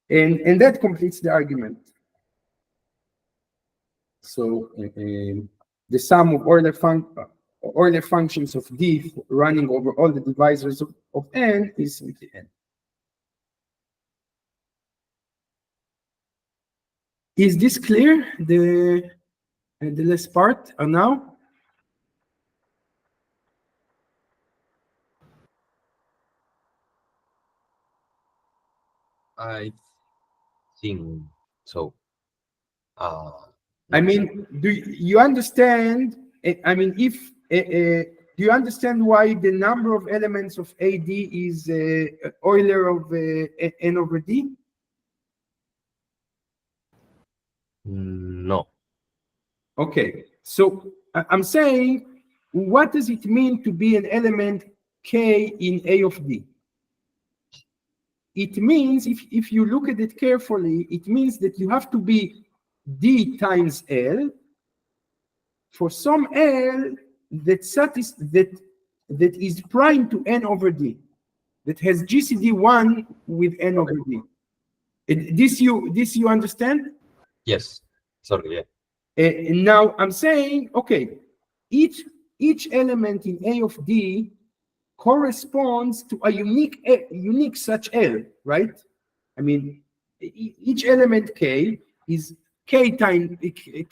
and that completes the argument. So the sum of Euler functions of d running over all the divisors of n is simply n. Is this clear? The last part now? I think so. I mean, do you understand? I mean, if do you understand why the number of elements of AD is Euler of n over d? No. Okay, so I'm saying, what does it mean to be an element k in A of d? It means, if you look at it carefully, it means that you have to be d times L for some L that is prime to n over d, that has GCD 1 with n over d. This you understand? Yes. Sorry. Yeah. And now I'm saying, okay, each element in A of d corresponds to a unique such L, right? I mean, each element k is k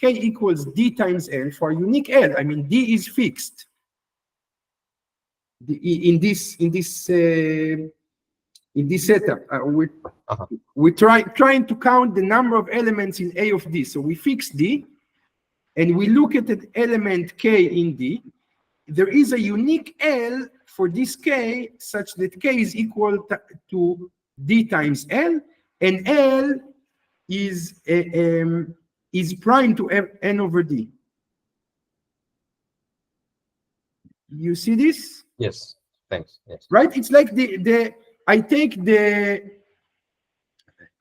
equals d times L for a unique L. I mean, d is fixed in this setup. We're trying to count the number of elements in A of d. So we fix d, and we look at the element k in d. There is a unique L for this k such that k is equal to d times L, and L is prime to n over d. You see this? Yes. Thanks. Yes. Right? It's like I take the.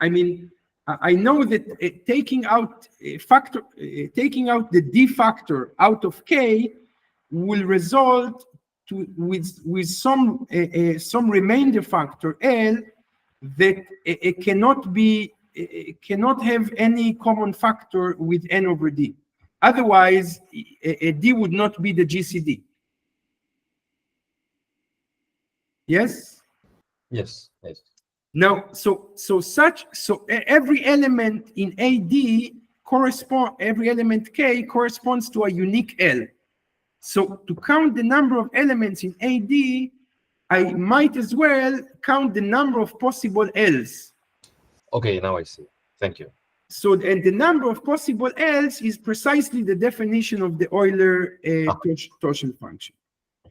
I mean, I know that taking out the d factor out of k will result with some remainder factor L that it cannot have any common factor with n over d. Otherwise, d would not be the GCD. Yes. Yes. Yes. Now, so every element in AD every element k corresponds to a unique L. So to count the number of elements in AD, I might as well count the number of possible L's. Okay, now I see. Thank you. So, and the number of possible L's is precisely the definition of the Euler torsion function.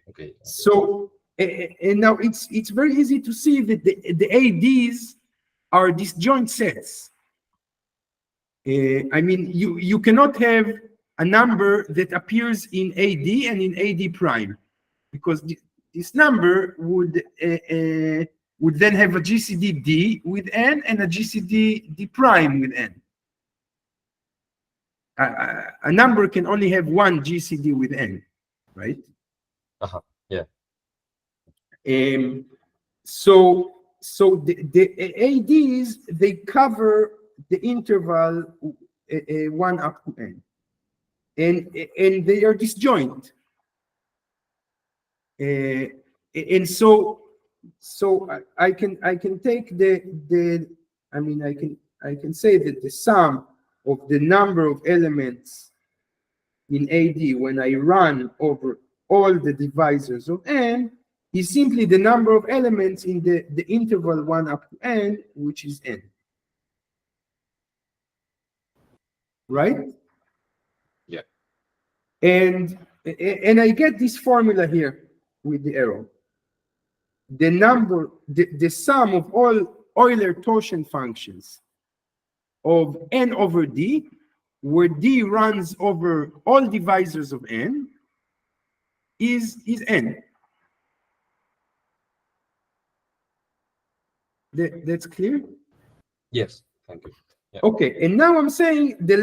Okay. So, and now it's very easy to see that the ADs are disjoint sets. I mean, you cannot have a number that appears in AD and in AD prime, because this number would then have a GCD D with n and a GCD D prime with n. A number can only have one GCD with n, right? Yeah. So the ADs, they cover the interval 1 up to n, and they are disjoint. And so I can take I can say that the sum of the number of elements in AD when I run over all the divisors of n is simply the number of elements in the interval 1 up to n, which is n. Right? Yeah. And I get this formula here with the arrow. The sum of all Euler-Torsion functions of n over d, where d runs over all divisors of n, is n. That's clear? Yes. Thank you. Yeah. Okay, and now I'm saying the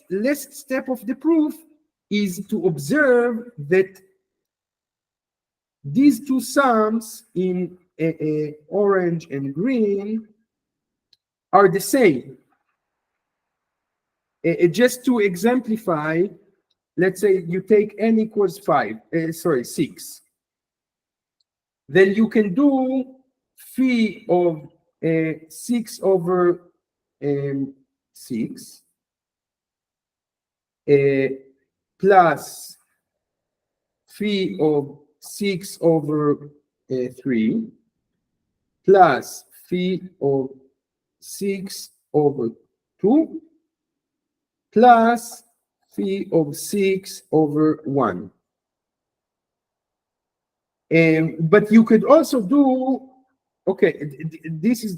last step of the proof is to observe that these two sums in orange and green are the same. Just to exemplify, let's say you take n equals 6. Then you can do phi of 6 over 6 plus phi of 6 over 3 plus phi of 6 over 2 plus phi of 6 over 1. But you could also do, okay, this is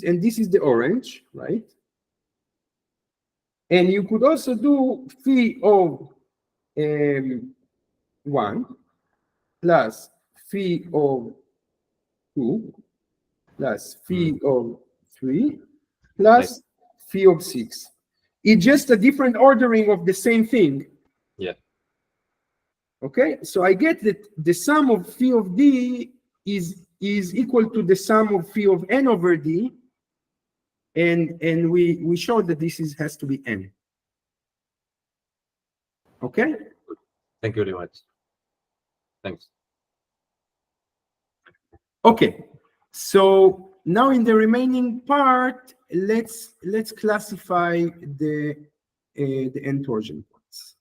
the orange, right? And you could also do phi of 1 plus phi of 2 plus phi of 3 plus phi of 6. It's just a different ordering of the same thing. Yeah. Okay, so I get that the sum of phi of d is equal to the sum of phi of n over d, and we showed that this has to be n. Okay. Thank you very much. Thanks. Okay, so now in the remaining part, let's classify the n-torsion points.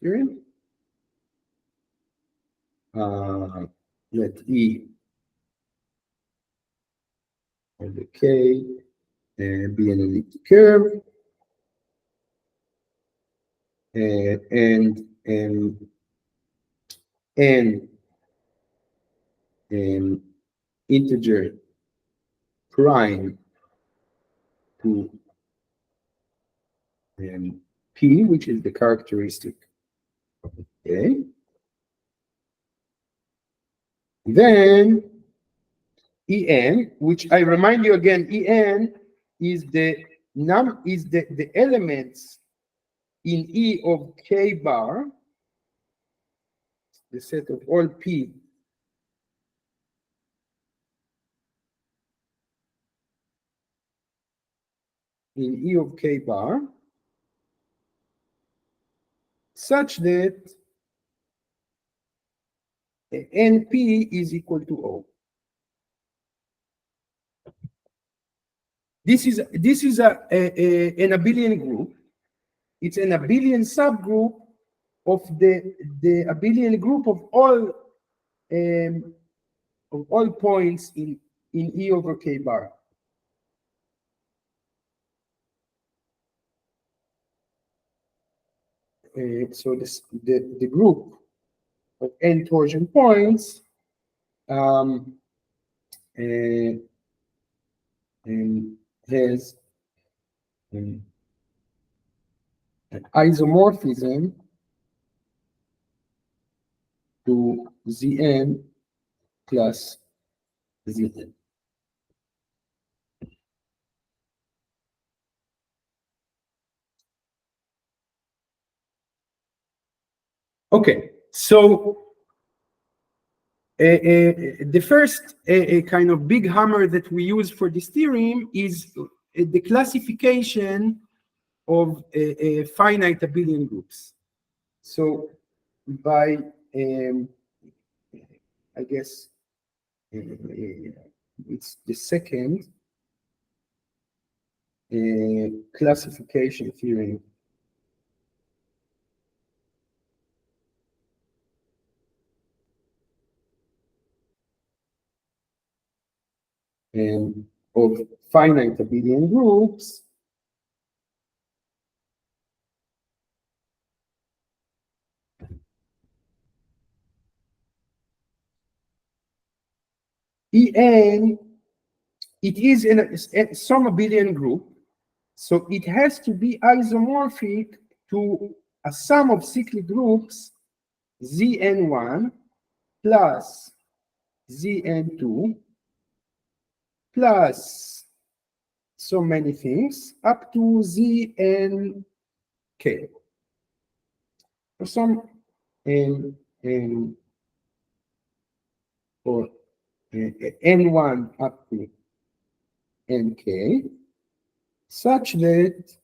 Here. Let E over K be an elliptic curve, and n integer prime to P, which is the characteristic. Okay. Then En, which I remind you again, En is the elements in E of K bar, the set of all P in E of K bar, such that NP is equal to O. This is an abelian group. It's an abelian subgroup of the abelian group of all points in E over K bar. So the group of n-torsion points has an isomorphism to Zn plus Zn. Okay, so the first kind of big hammer that we use for this theorem is the classification of finite abelian groups. So by, I guess, it's the second classification theorem. Of finite abelian groups. En, it is some abelian group, so it has to be isomorphic to a sum of cyclic groups Zn1 plus Zn2 plus so many things up to Znk. For some or n1 up to nk, such that,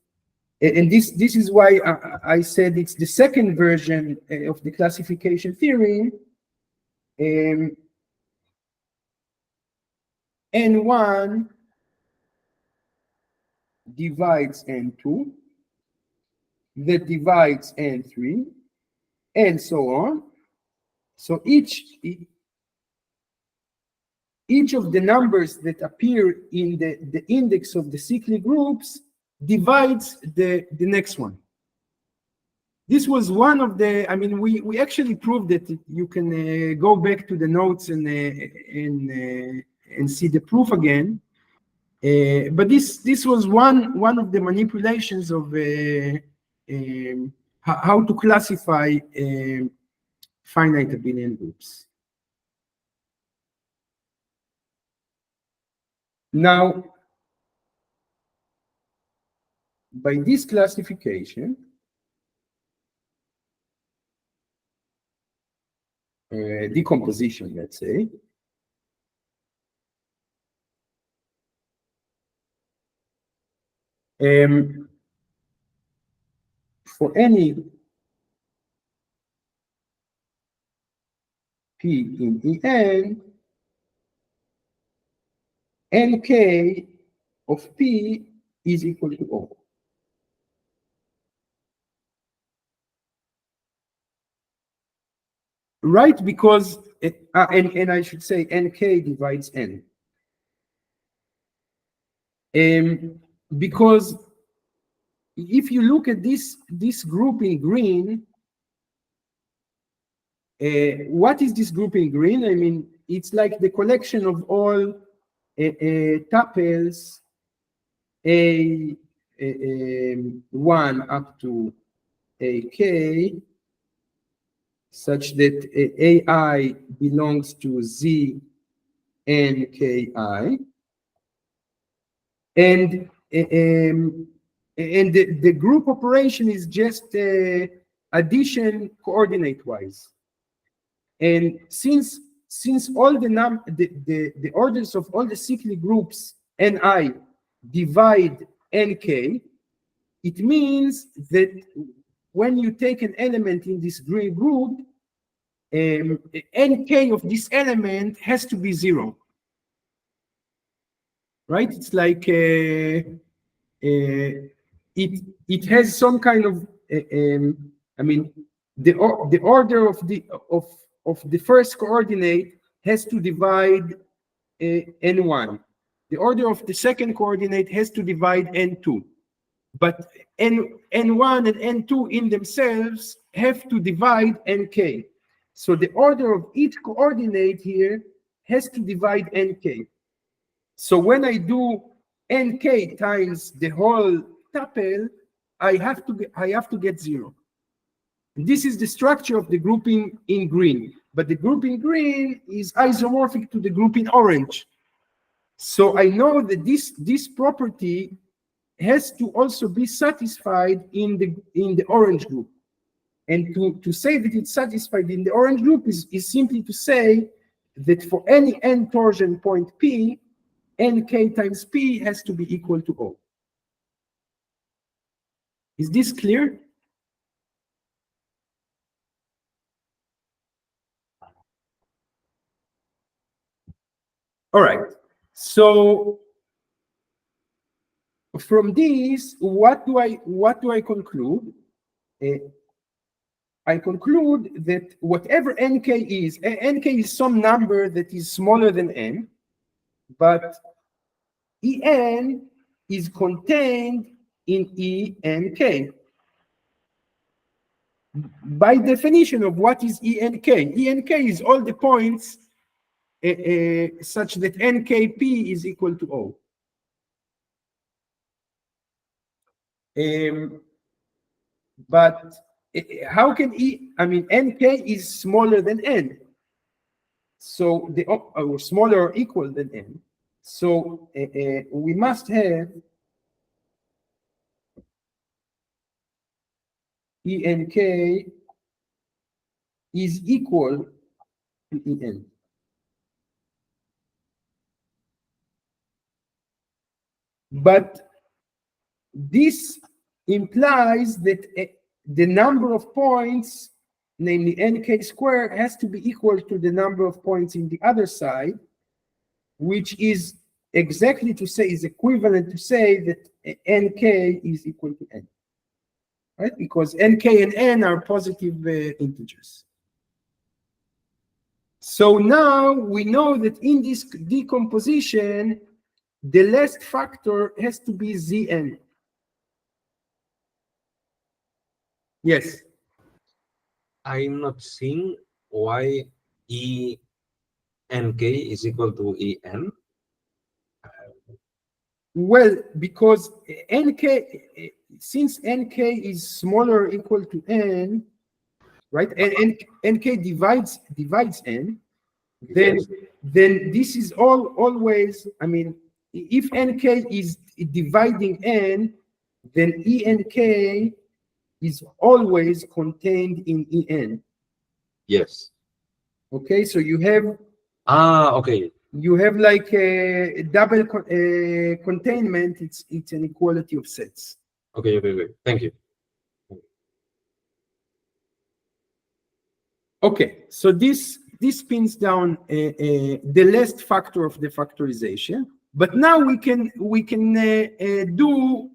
and this is why I said it's the second version of the classification theory. N1 divides N2, that divides N3, and so on. So each of the numbers that appear in the index of the cyclic groups divides the next one. This was one of the, I mean, we actually proved that you can go back to the notes and see the proof again. But this was one of the manipulations of how to classify finite abelian groups. Now, by this classification, decomposition, let's say, for any P in En, Nk of P is equal to O. Right, because, and I should say Nk divides N. Because if you look at this group in green, what is this group in green? I mean, it's like the collection of all tuples A1 up to AK, such that AI belongs to Z and KI. And the group operation is just addition coordinate-wise. And since all the orders of all the cyclic groups Ni divide Nk, it means that when you take an element in this green group, Nk of this element has to be 0. Right? It's like it has some kind of I mean, the order of the first coordinate has to divide N1. The order of the second coordinate has to divide N2. But N1 and N2 in themselves have to divide Nk. So the order of each coordinate here has to divide Nk. So when I do Nk times the whole tuple, I have to get 0. This is the structure of the grouping in green, but the group in green is isomorphic to the group in orange. So I know that this property has to also be satisfied in the orange group. And to say that it's satisfied in the orange group is simply to say that for any n-torsion point P, Nk times P has to be equal to O. Is this clear? All right. So from this, what do I conclude? I conclude that whatever nk is, nk is some number that is smaller than n, but en is contained in enk. By definition of what is enk, enk is all the points such that nkp is equal to O. But how can I mean, nk is smaller than n. So or smaller or equal than n. So we must have enk is equal to en. But this implies that the number of points, namely nk squared, has to be equal to the number of points in the other side, which is exactly to say, is equivalent to say that nk is equal to n, right? Because nk and n are positive integers. So now we know that in this decomposition, the last factor has to be Zn. Yes. I'm not seeing why enk is equal to en. Well, because nk, since nk is smaller or equal to n, right? And nk divides n, then Yes. then this is always, I mean, if nk is dividing n, then enk is always contained in en. Yes. Okay, so you have Okay. like a double containment. It's an equality of sets. Okay. Thank you. Okay, so this pins down the last factor of the factorization. But now we can do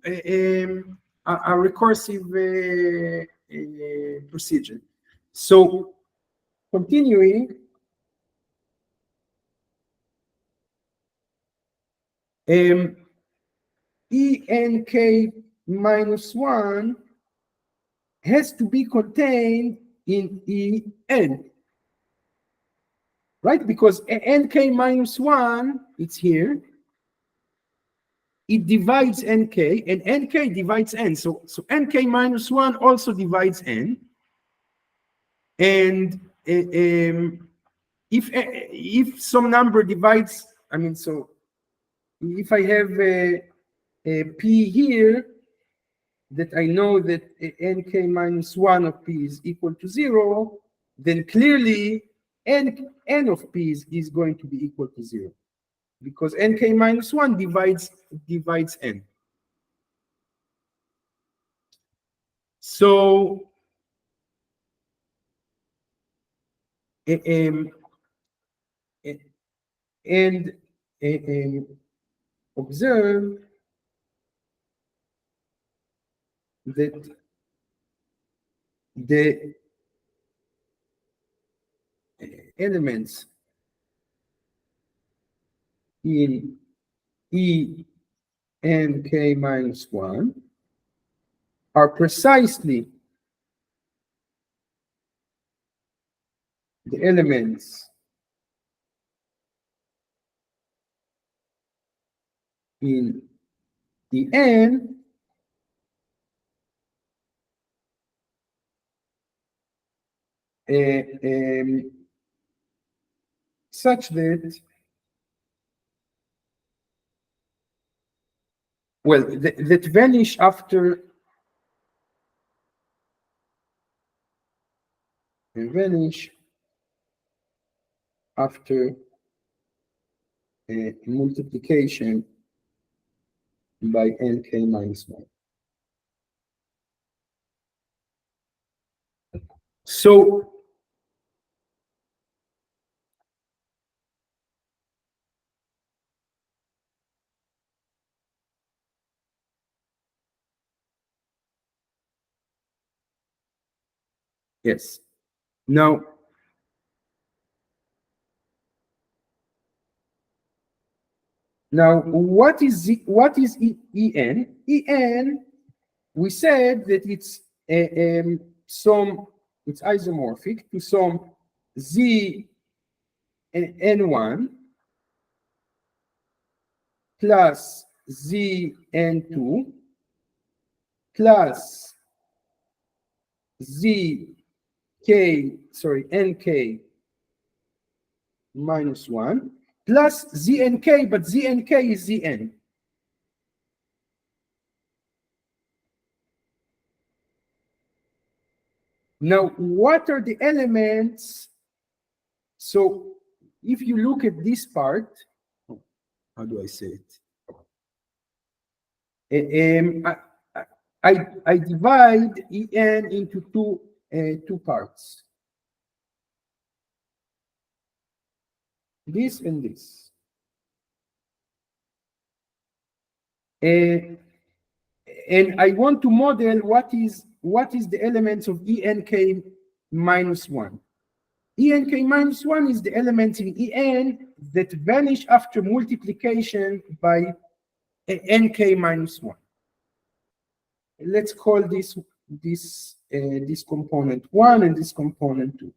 a recursive procedure. So continuing, enk minus 1 has to be contained in en, right? Because nk minus 1, it's here. It divides nk, and nk divides n. So nk minus 1 also divides n. And if some number divides, I mean, so if I have a p here, that I know that nk minus 1 of p is equal to 0, then clearly n of p is going to be equal to 0, because nk minus 1 divides n. So and observe that the elements in E and k minus 1 are precisely the elements in En such that, well, that vanish after multiplication by nk minus 1. So yes. Now, what is En? En, we said that it's it's isomorphic to some Z and N1 plus Z N2 plus Nk minus 1 plus Znk, but Znk is Zn. Now, what are the elements? So if you look at this part, how do I say it? I divide En into two parts. This and this. And I want to model what is the elements of Enk minus 1. Enk minus 1 is the elements in En that vanish after multiplication by Nk minus 1. Let's call this component 1 and this component 2.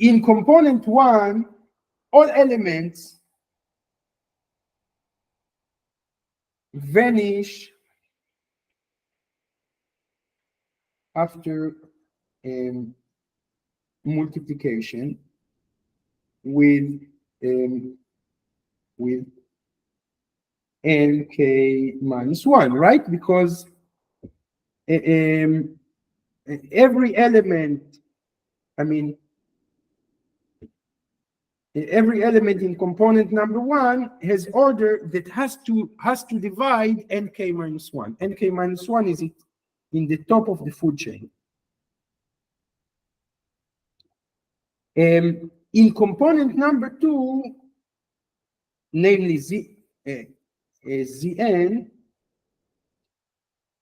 In component 1, all elements vanish after multiplication with Nk minus 1, right? Because every element, every element in component number 1 has order that has to divide Nk minus 1. Nk minus 1 is in the top of the food chain. In component number 2, namely Zn,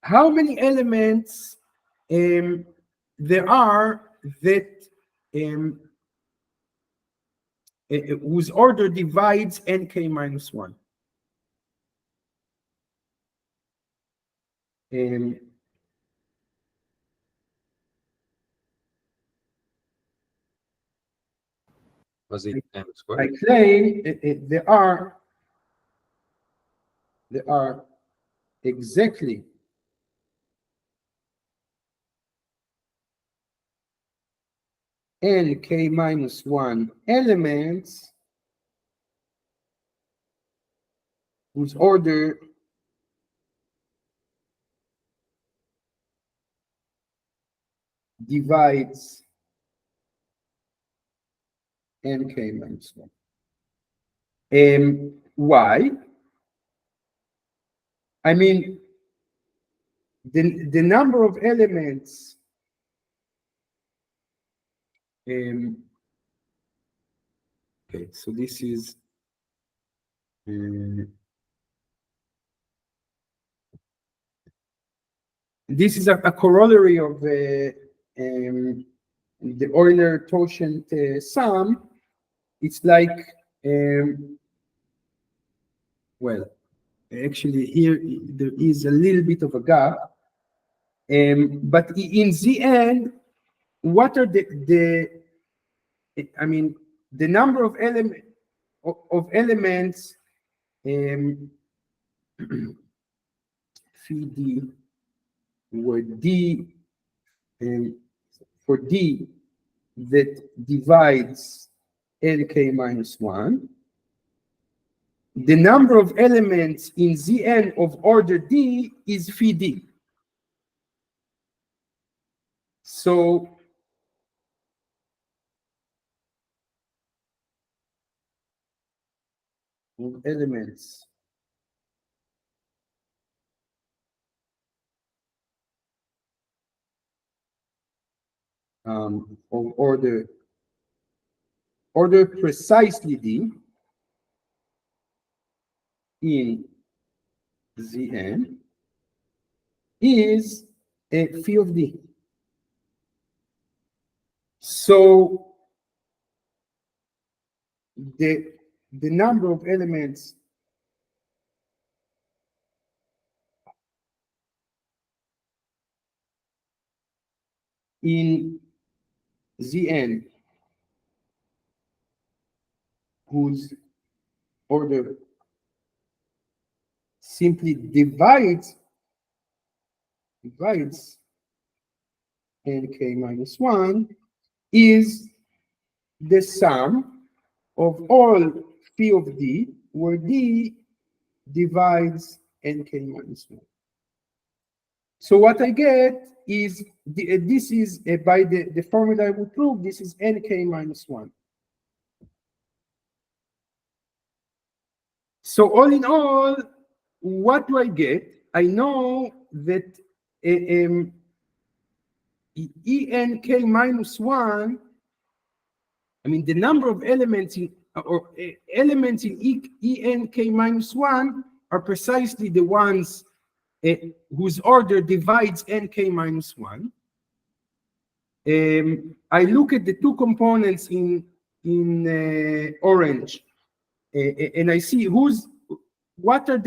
how many elements there are that whose order divides Nk minus 1? Was it n I squared? claim there are exactly Nk minus 1 elements whose order divides Nk minus 1. Why? I mean, the number of elements okay, so this is a corollary of the Euler-Torsion sum. It's like well, actually here there is a little bit of a gap, but in the end, what are the number of elements phi d, where d for d that divides Nk minus 1, the number of elements in Zn of order d is phi d. So elements of order precisely D in Zn is a phi of D. So the number of elements in Zn whose order simply divides nk minus 1 is the sum of all phi of D where D divides nk minus 1. So what I get is, this is by the formula I will prove, this is nk minus 1. So all in all, what do I get? I know that enk minus 1, I mean, the number of elements in, or elements in enk minus 1 are precisely the ones whose order divides nk minus 1. I look at the two components in orange, and I see what are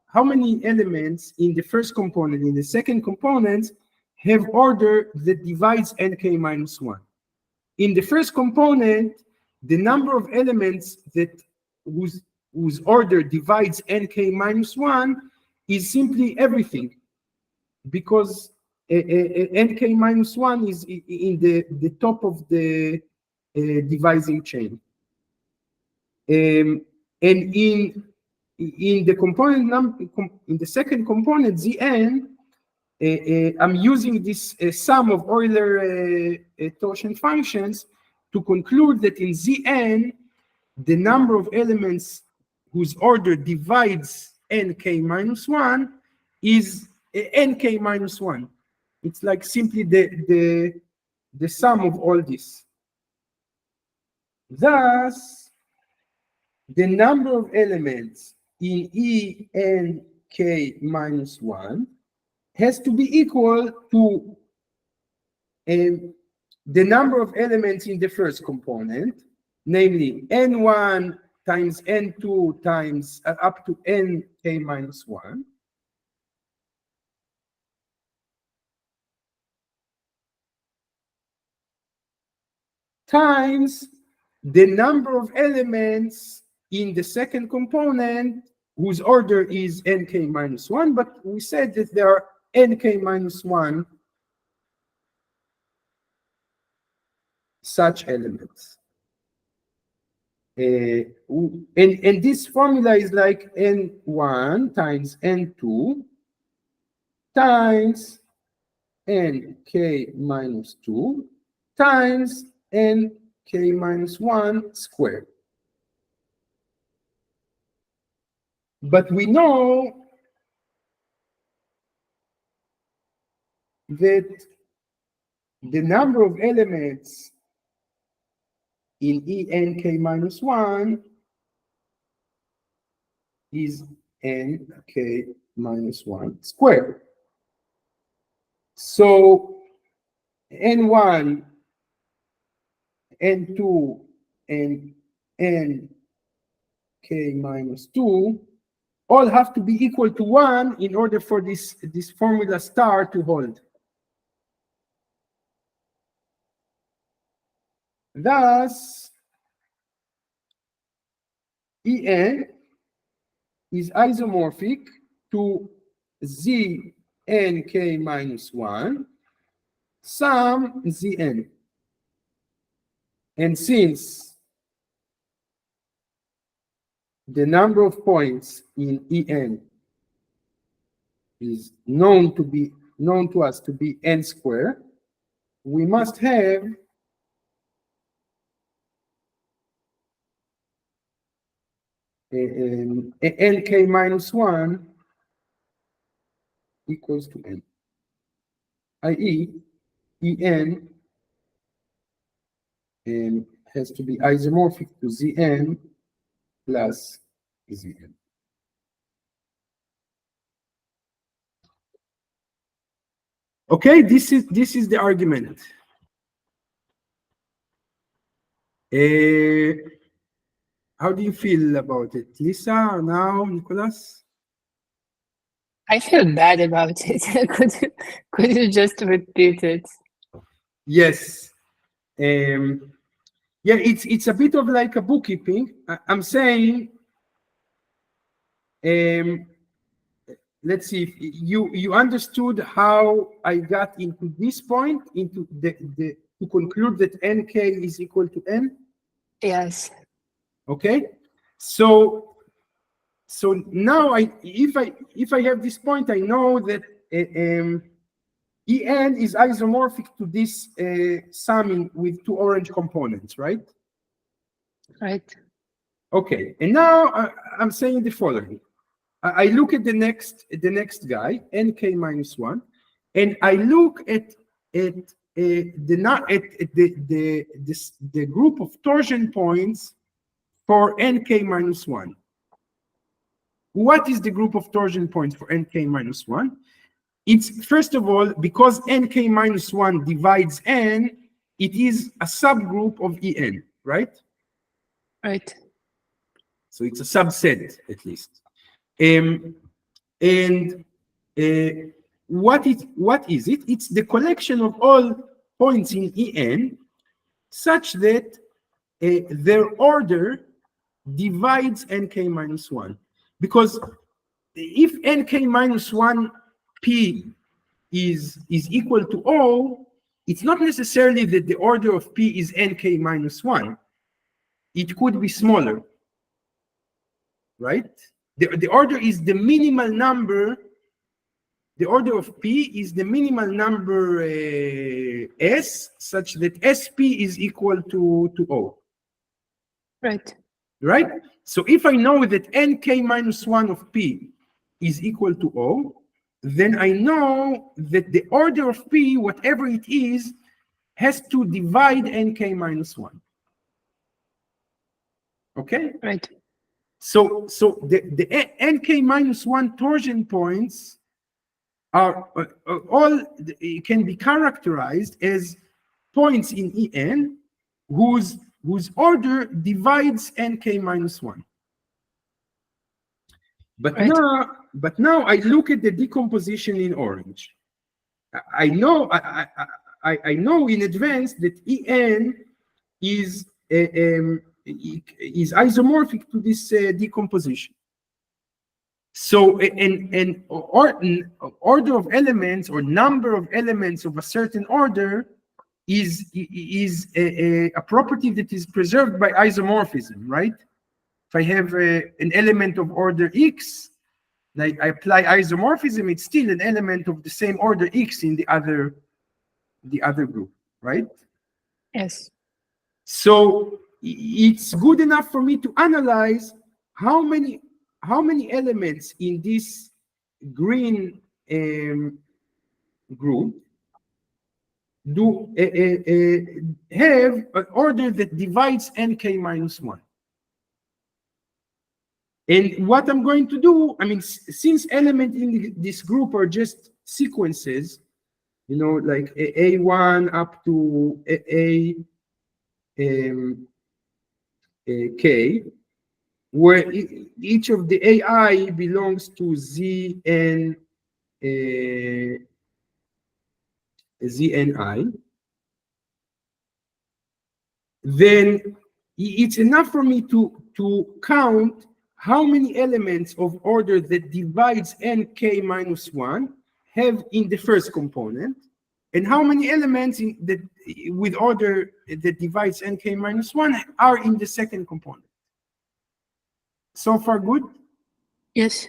how many elements in the first component, in the second component, have order that divides nk minus 1. In the first component, the number of elements whose order divides nk minus 1 is simply everything, because nk minus 1 is in the top of the divising chain. And in the component in the second component, Zn, I'm using this sum of Euler torsion functions to conclude that in Zn, the number of elements whose order divides nk minus 1 is nk minus 1. It's like simply the sum of all this. Thus, the number of elements in enk minus 1 has to be equal to the number of elements in the first component, namely n1 times n2 times up to nk minus 1, times the number of elements in the second component whose order is nk minus 1, but we said that there are nk minus 1 such elements. And this formula is like n1 times n2 times nk minus 2 times nk minus 1 squared. But we know that the number of elements in enk minus 1 is nk minus 1 squared. So n1, n2, and nk minus 2 all have to be equal to 1 in order for this formula star to hold. Thus, En is isomorphic to Znk minus 1 sum Zn. And since the number of points in En is known to us to be n squared, we must have nk minus 1 equals to n, i.e. En has to be isomorphic to Zn plus Zn. Okay, this is the argument. How do you feel about it, Lisa? Now, Nicholas? I feel bad about it. Could you just repeat it? Yes. Yeah, it's a bit of like a bookkeeping. I'm saying, let's see if you understood how I got into this point, into the to conclude that nk is equal to n. Yes. Okay, so now if I have this point, I know that En is isomorphic to this summing with two orange components, right? Right. Okay, and now I'm saying the following. I look at the next guy, nk minus 1, and I look at the group of torsion points for nk minus 1. What is the group of torsion points for nk minus 1? It's, first of all, because nk minus 1 divides n, it is a subgroup of En, right? Right. So it's a subset, at least. What is it? It's the collection of all points in En such that their order divides nk minus 1. Because if nk minus 1 p is equal to O, it's not necessarily that the order of p is nk minus 1. It could be smaller, right? The order is the minimal number. The order of p is the minimal number s, such that sp is equal to O. Right. Right? So if I know that nk minus 1 of p is equal to O, then I know that the order of p, whatever it is, has to divide nk minus 1. Okay? Right. So the nk minus 1 torsion points are all can be characterized as points in En whose order divides nk minus 1. But Right. now I look at the decomposition in orange. I know in advance that En is isomorphic to this decomposition. So an order of elements or number of elements of a certain order is a property that is preserved by isomorphism, right? If I have an element of order X, like I apply isomorphism, it's still an element of the same order X in the other group, right? Yes. So it's good enough for me to analyze how many elements in this green group do have an order that divides nk minus 1. And what I'm going to do, I mean, since elements in this group are just sequences, you know, like A1 up to K, where each of the AI belongs to Zn, Zni, then it's enough for me to count how many elements of order that divides nk minus 1 have in the first component, and how many elements with order that divides nk minus 1 are in the second component. So far, good? Yes.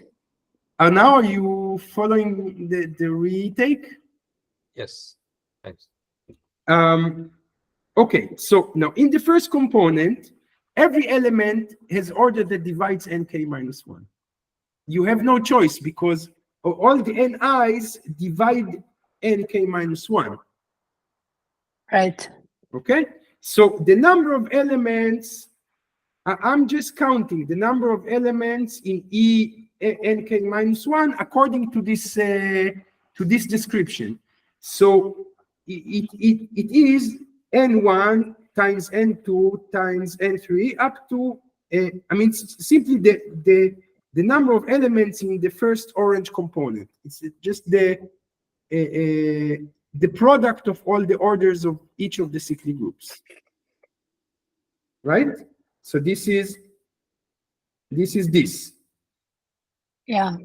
Now, are you following the retake? Yes. Thanks. Okay, so now in the first component, every element has order that divides nk minus 1. You have no choice because all the ni's divide nk minus 1. Right. Okay, so the number of elements, I'm just counting the number of elements in nk minus 1 according to this description. So it is n1 times n2 times n3 up to I mean it's simply the number of elements in the first orange component. It's just the product of all the orders of each of the cyclic groups, right? So this is this. Yeah.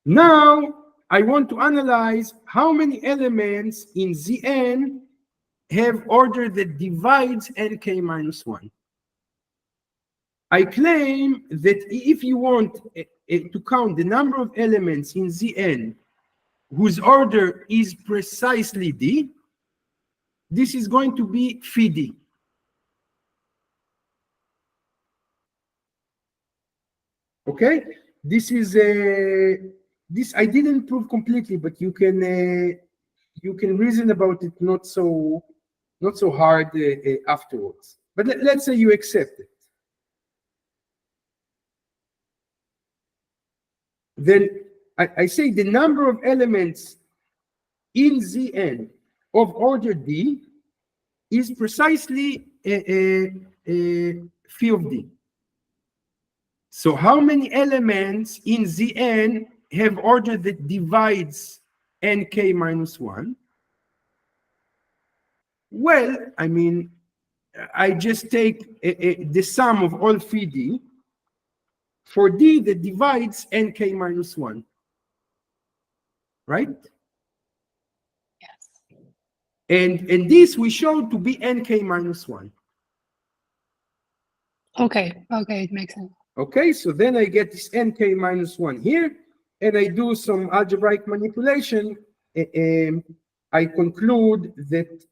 Now I want to analyze how many elements in Zn have order that divides nk minus 1. I claim that if you want to count the number of elements in Zn whose order is precisely d, this is going to be phi d. Okay, this is this I didn't prove completely, but you can reason about it not so hard afterwards. But let's say you accept it. Then I say the number of elements in Zn of order d is precisely phi of d. So how many elements in Zn have order that divides nk minus 1? Well, I mean, I just take the sum of all phi d for d that divides nk minus 1, right? Yes. And this we showed to be nk minus 1. Okay. Okay, it makes sense. Okay, so then I get this nk minus 1 here, and I do some algebraic manipulation. I conclude that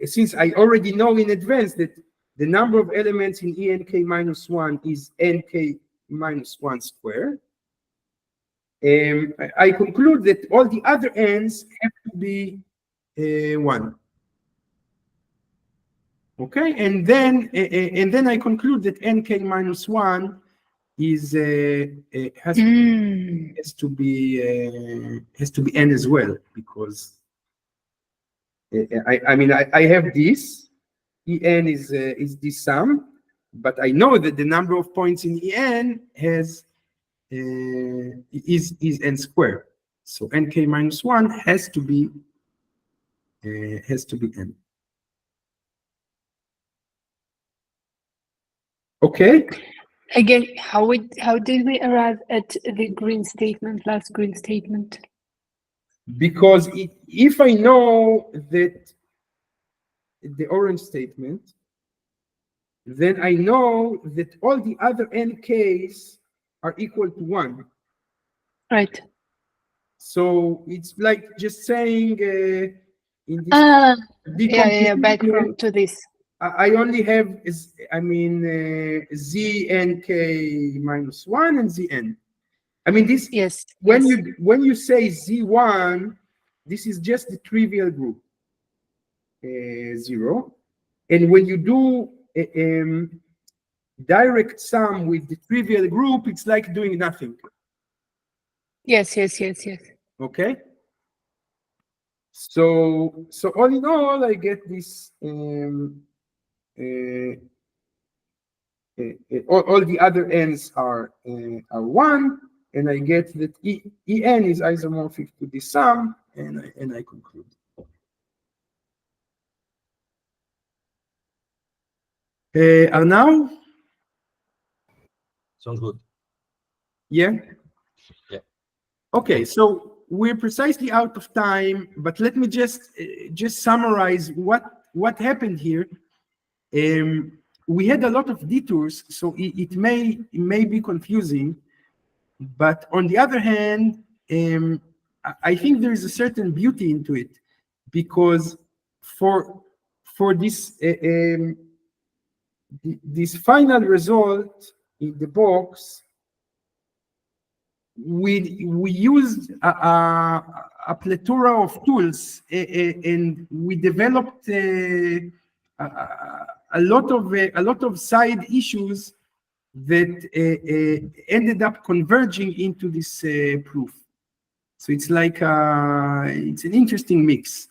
since I already know in advance that the number of elements in enk minus 1 is nk minus 1 squared, I conclude that all the other n's have to be 1. Okay, and then I conclude that nk minus 1 is has to be n as well, because I mean I have this en is this sum, but I know that the number of points in en has is n squared. So nk minus 1 has to be n. Okay. Again, how did we arrive at the green statement, last green statement? Because if I know that the orange statement, then I know that all the other nks are equal to 1. Right. So it's like just saying in this yeah, back to this. I only have znk minus 1 and zn. I mean this. Yes. When yes. you say z1, this is just the trivial group 0, and when you do direct sum with the trivial group, it's like doing nothing. Yes. Okay. So all in all, I get this. All the other n's are 1, and I get that en is isomorphic to the sum, and I conclude. Now? Sounds good. Yeah? Yeah. Okay, so we're precisely out of time, but let me just summarize what happened here. We had a lot of detours, so it may be confusing, but on the other hand, I think there is a certain beauty into it, because for this this final result in the box, we used a a plethora of tools, and we developed a lot of side issues that ended up converging into this proof. So it's like it's an interesting mix.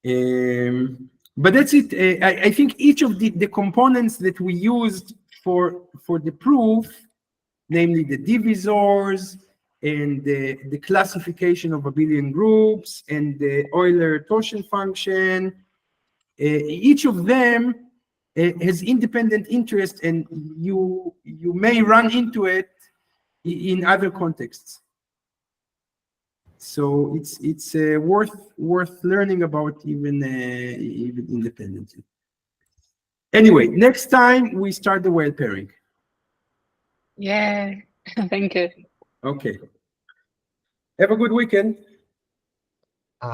But that's it. I think each of the components that we used for the proof, namely the divisors and the classification of abelian groups and the Euler torsion function, each of them has independent interest, and you may run into it in other contexts. So it's worth learning about even independently. Anyway, next time we start the whale pairing. Yeah, thank you. Okay. Have a good weekend.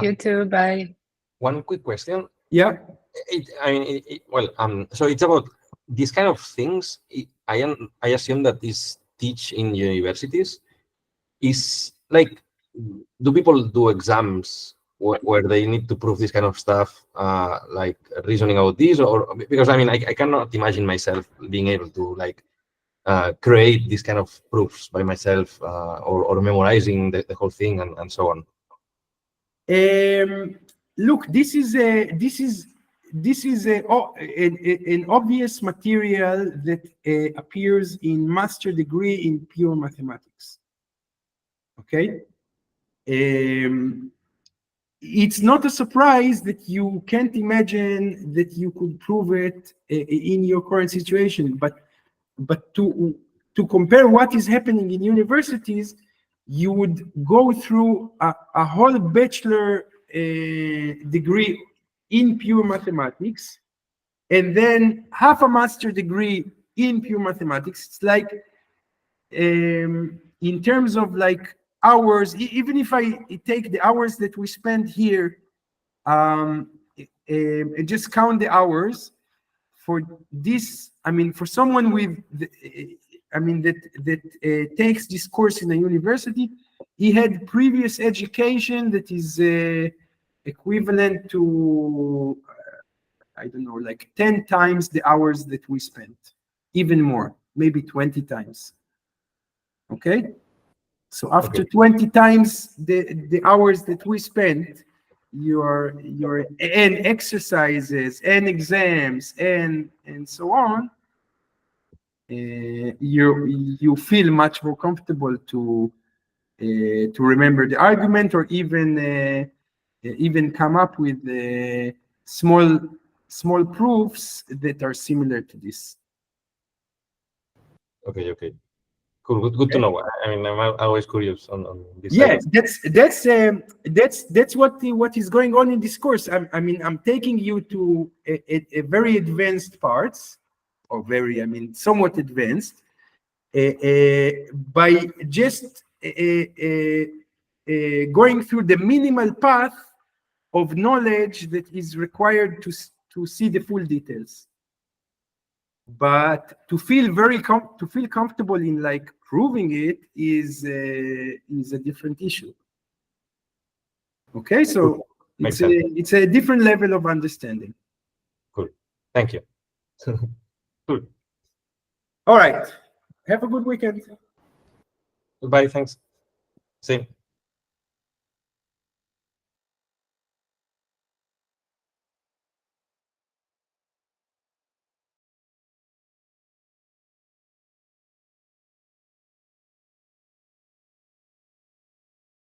You too. Bye. One quick question. Yeah. So it's about these kind of things. I assume that is teach in universities. Is like, do people do exams where they need to prove this kind of stuff, like reasoning about this, or because I cannot imagine myself being able to like create these kind of proofs by myself, or memorizing the whole thing and so on. Look, this is an obvious material that appears in master degree in pure mathematics. Okay. It's not a surprise that you can't imagine that you could prove it in your current situation, but to compare what is happening in universities, you would go through a whole bachelor degree in pure mathematics, and then half a master degree in pure mathematics. It's like, in terms of like hours, even if I take the hours that we spend here, and just count the hours for this, for someone with that takes this course in a university, he had previous education that is equivalent to I don't know, like 10 times the hours that we spent, even more, maybe 20 times. Okay, so after 20 times the hours that we spent, your and exercises and exams and so on, you feel much more comfortable to remember the argument, or even come up with small proofs that are similar to this. Okay. Cool. Good to know. I'm always curious on this. Yeah, that's what is going on in this course. I'm taking you to a very advanced parts, or somewhat advanced, by just going through the minimal path of knowledge that is required to see the full details. But to feel comfortable in like proving it is a different issue. Okay, so it's a different level of understanding. Cool. Thank you. Cool. All right. Have a good weekend. Goodbye. Thanks. Same.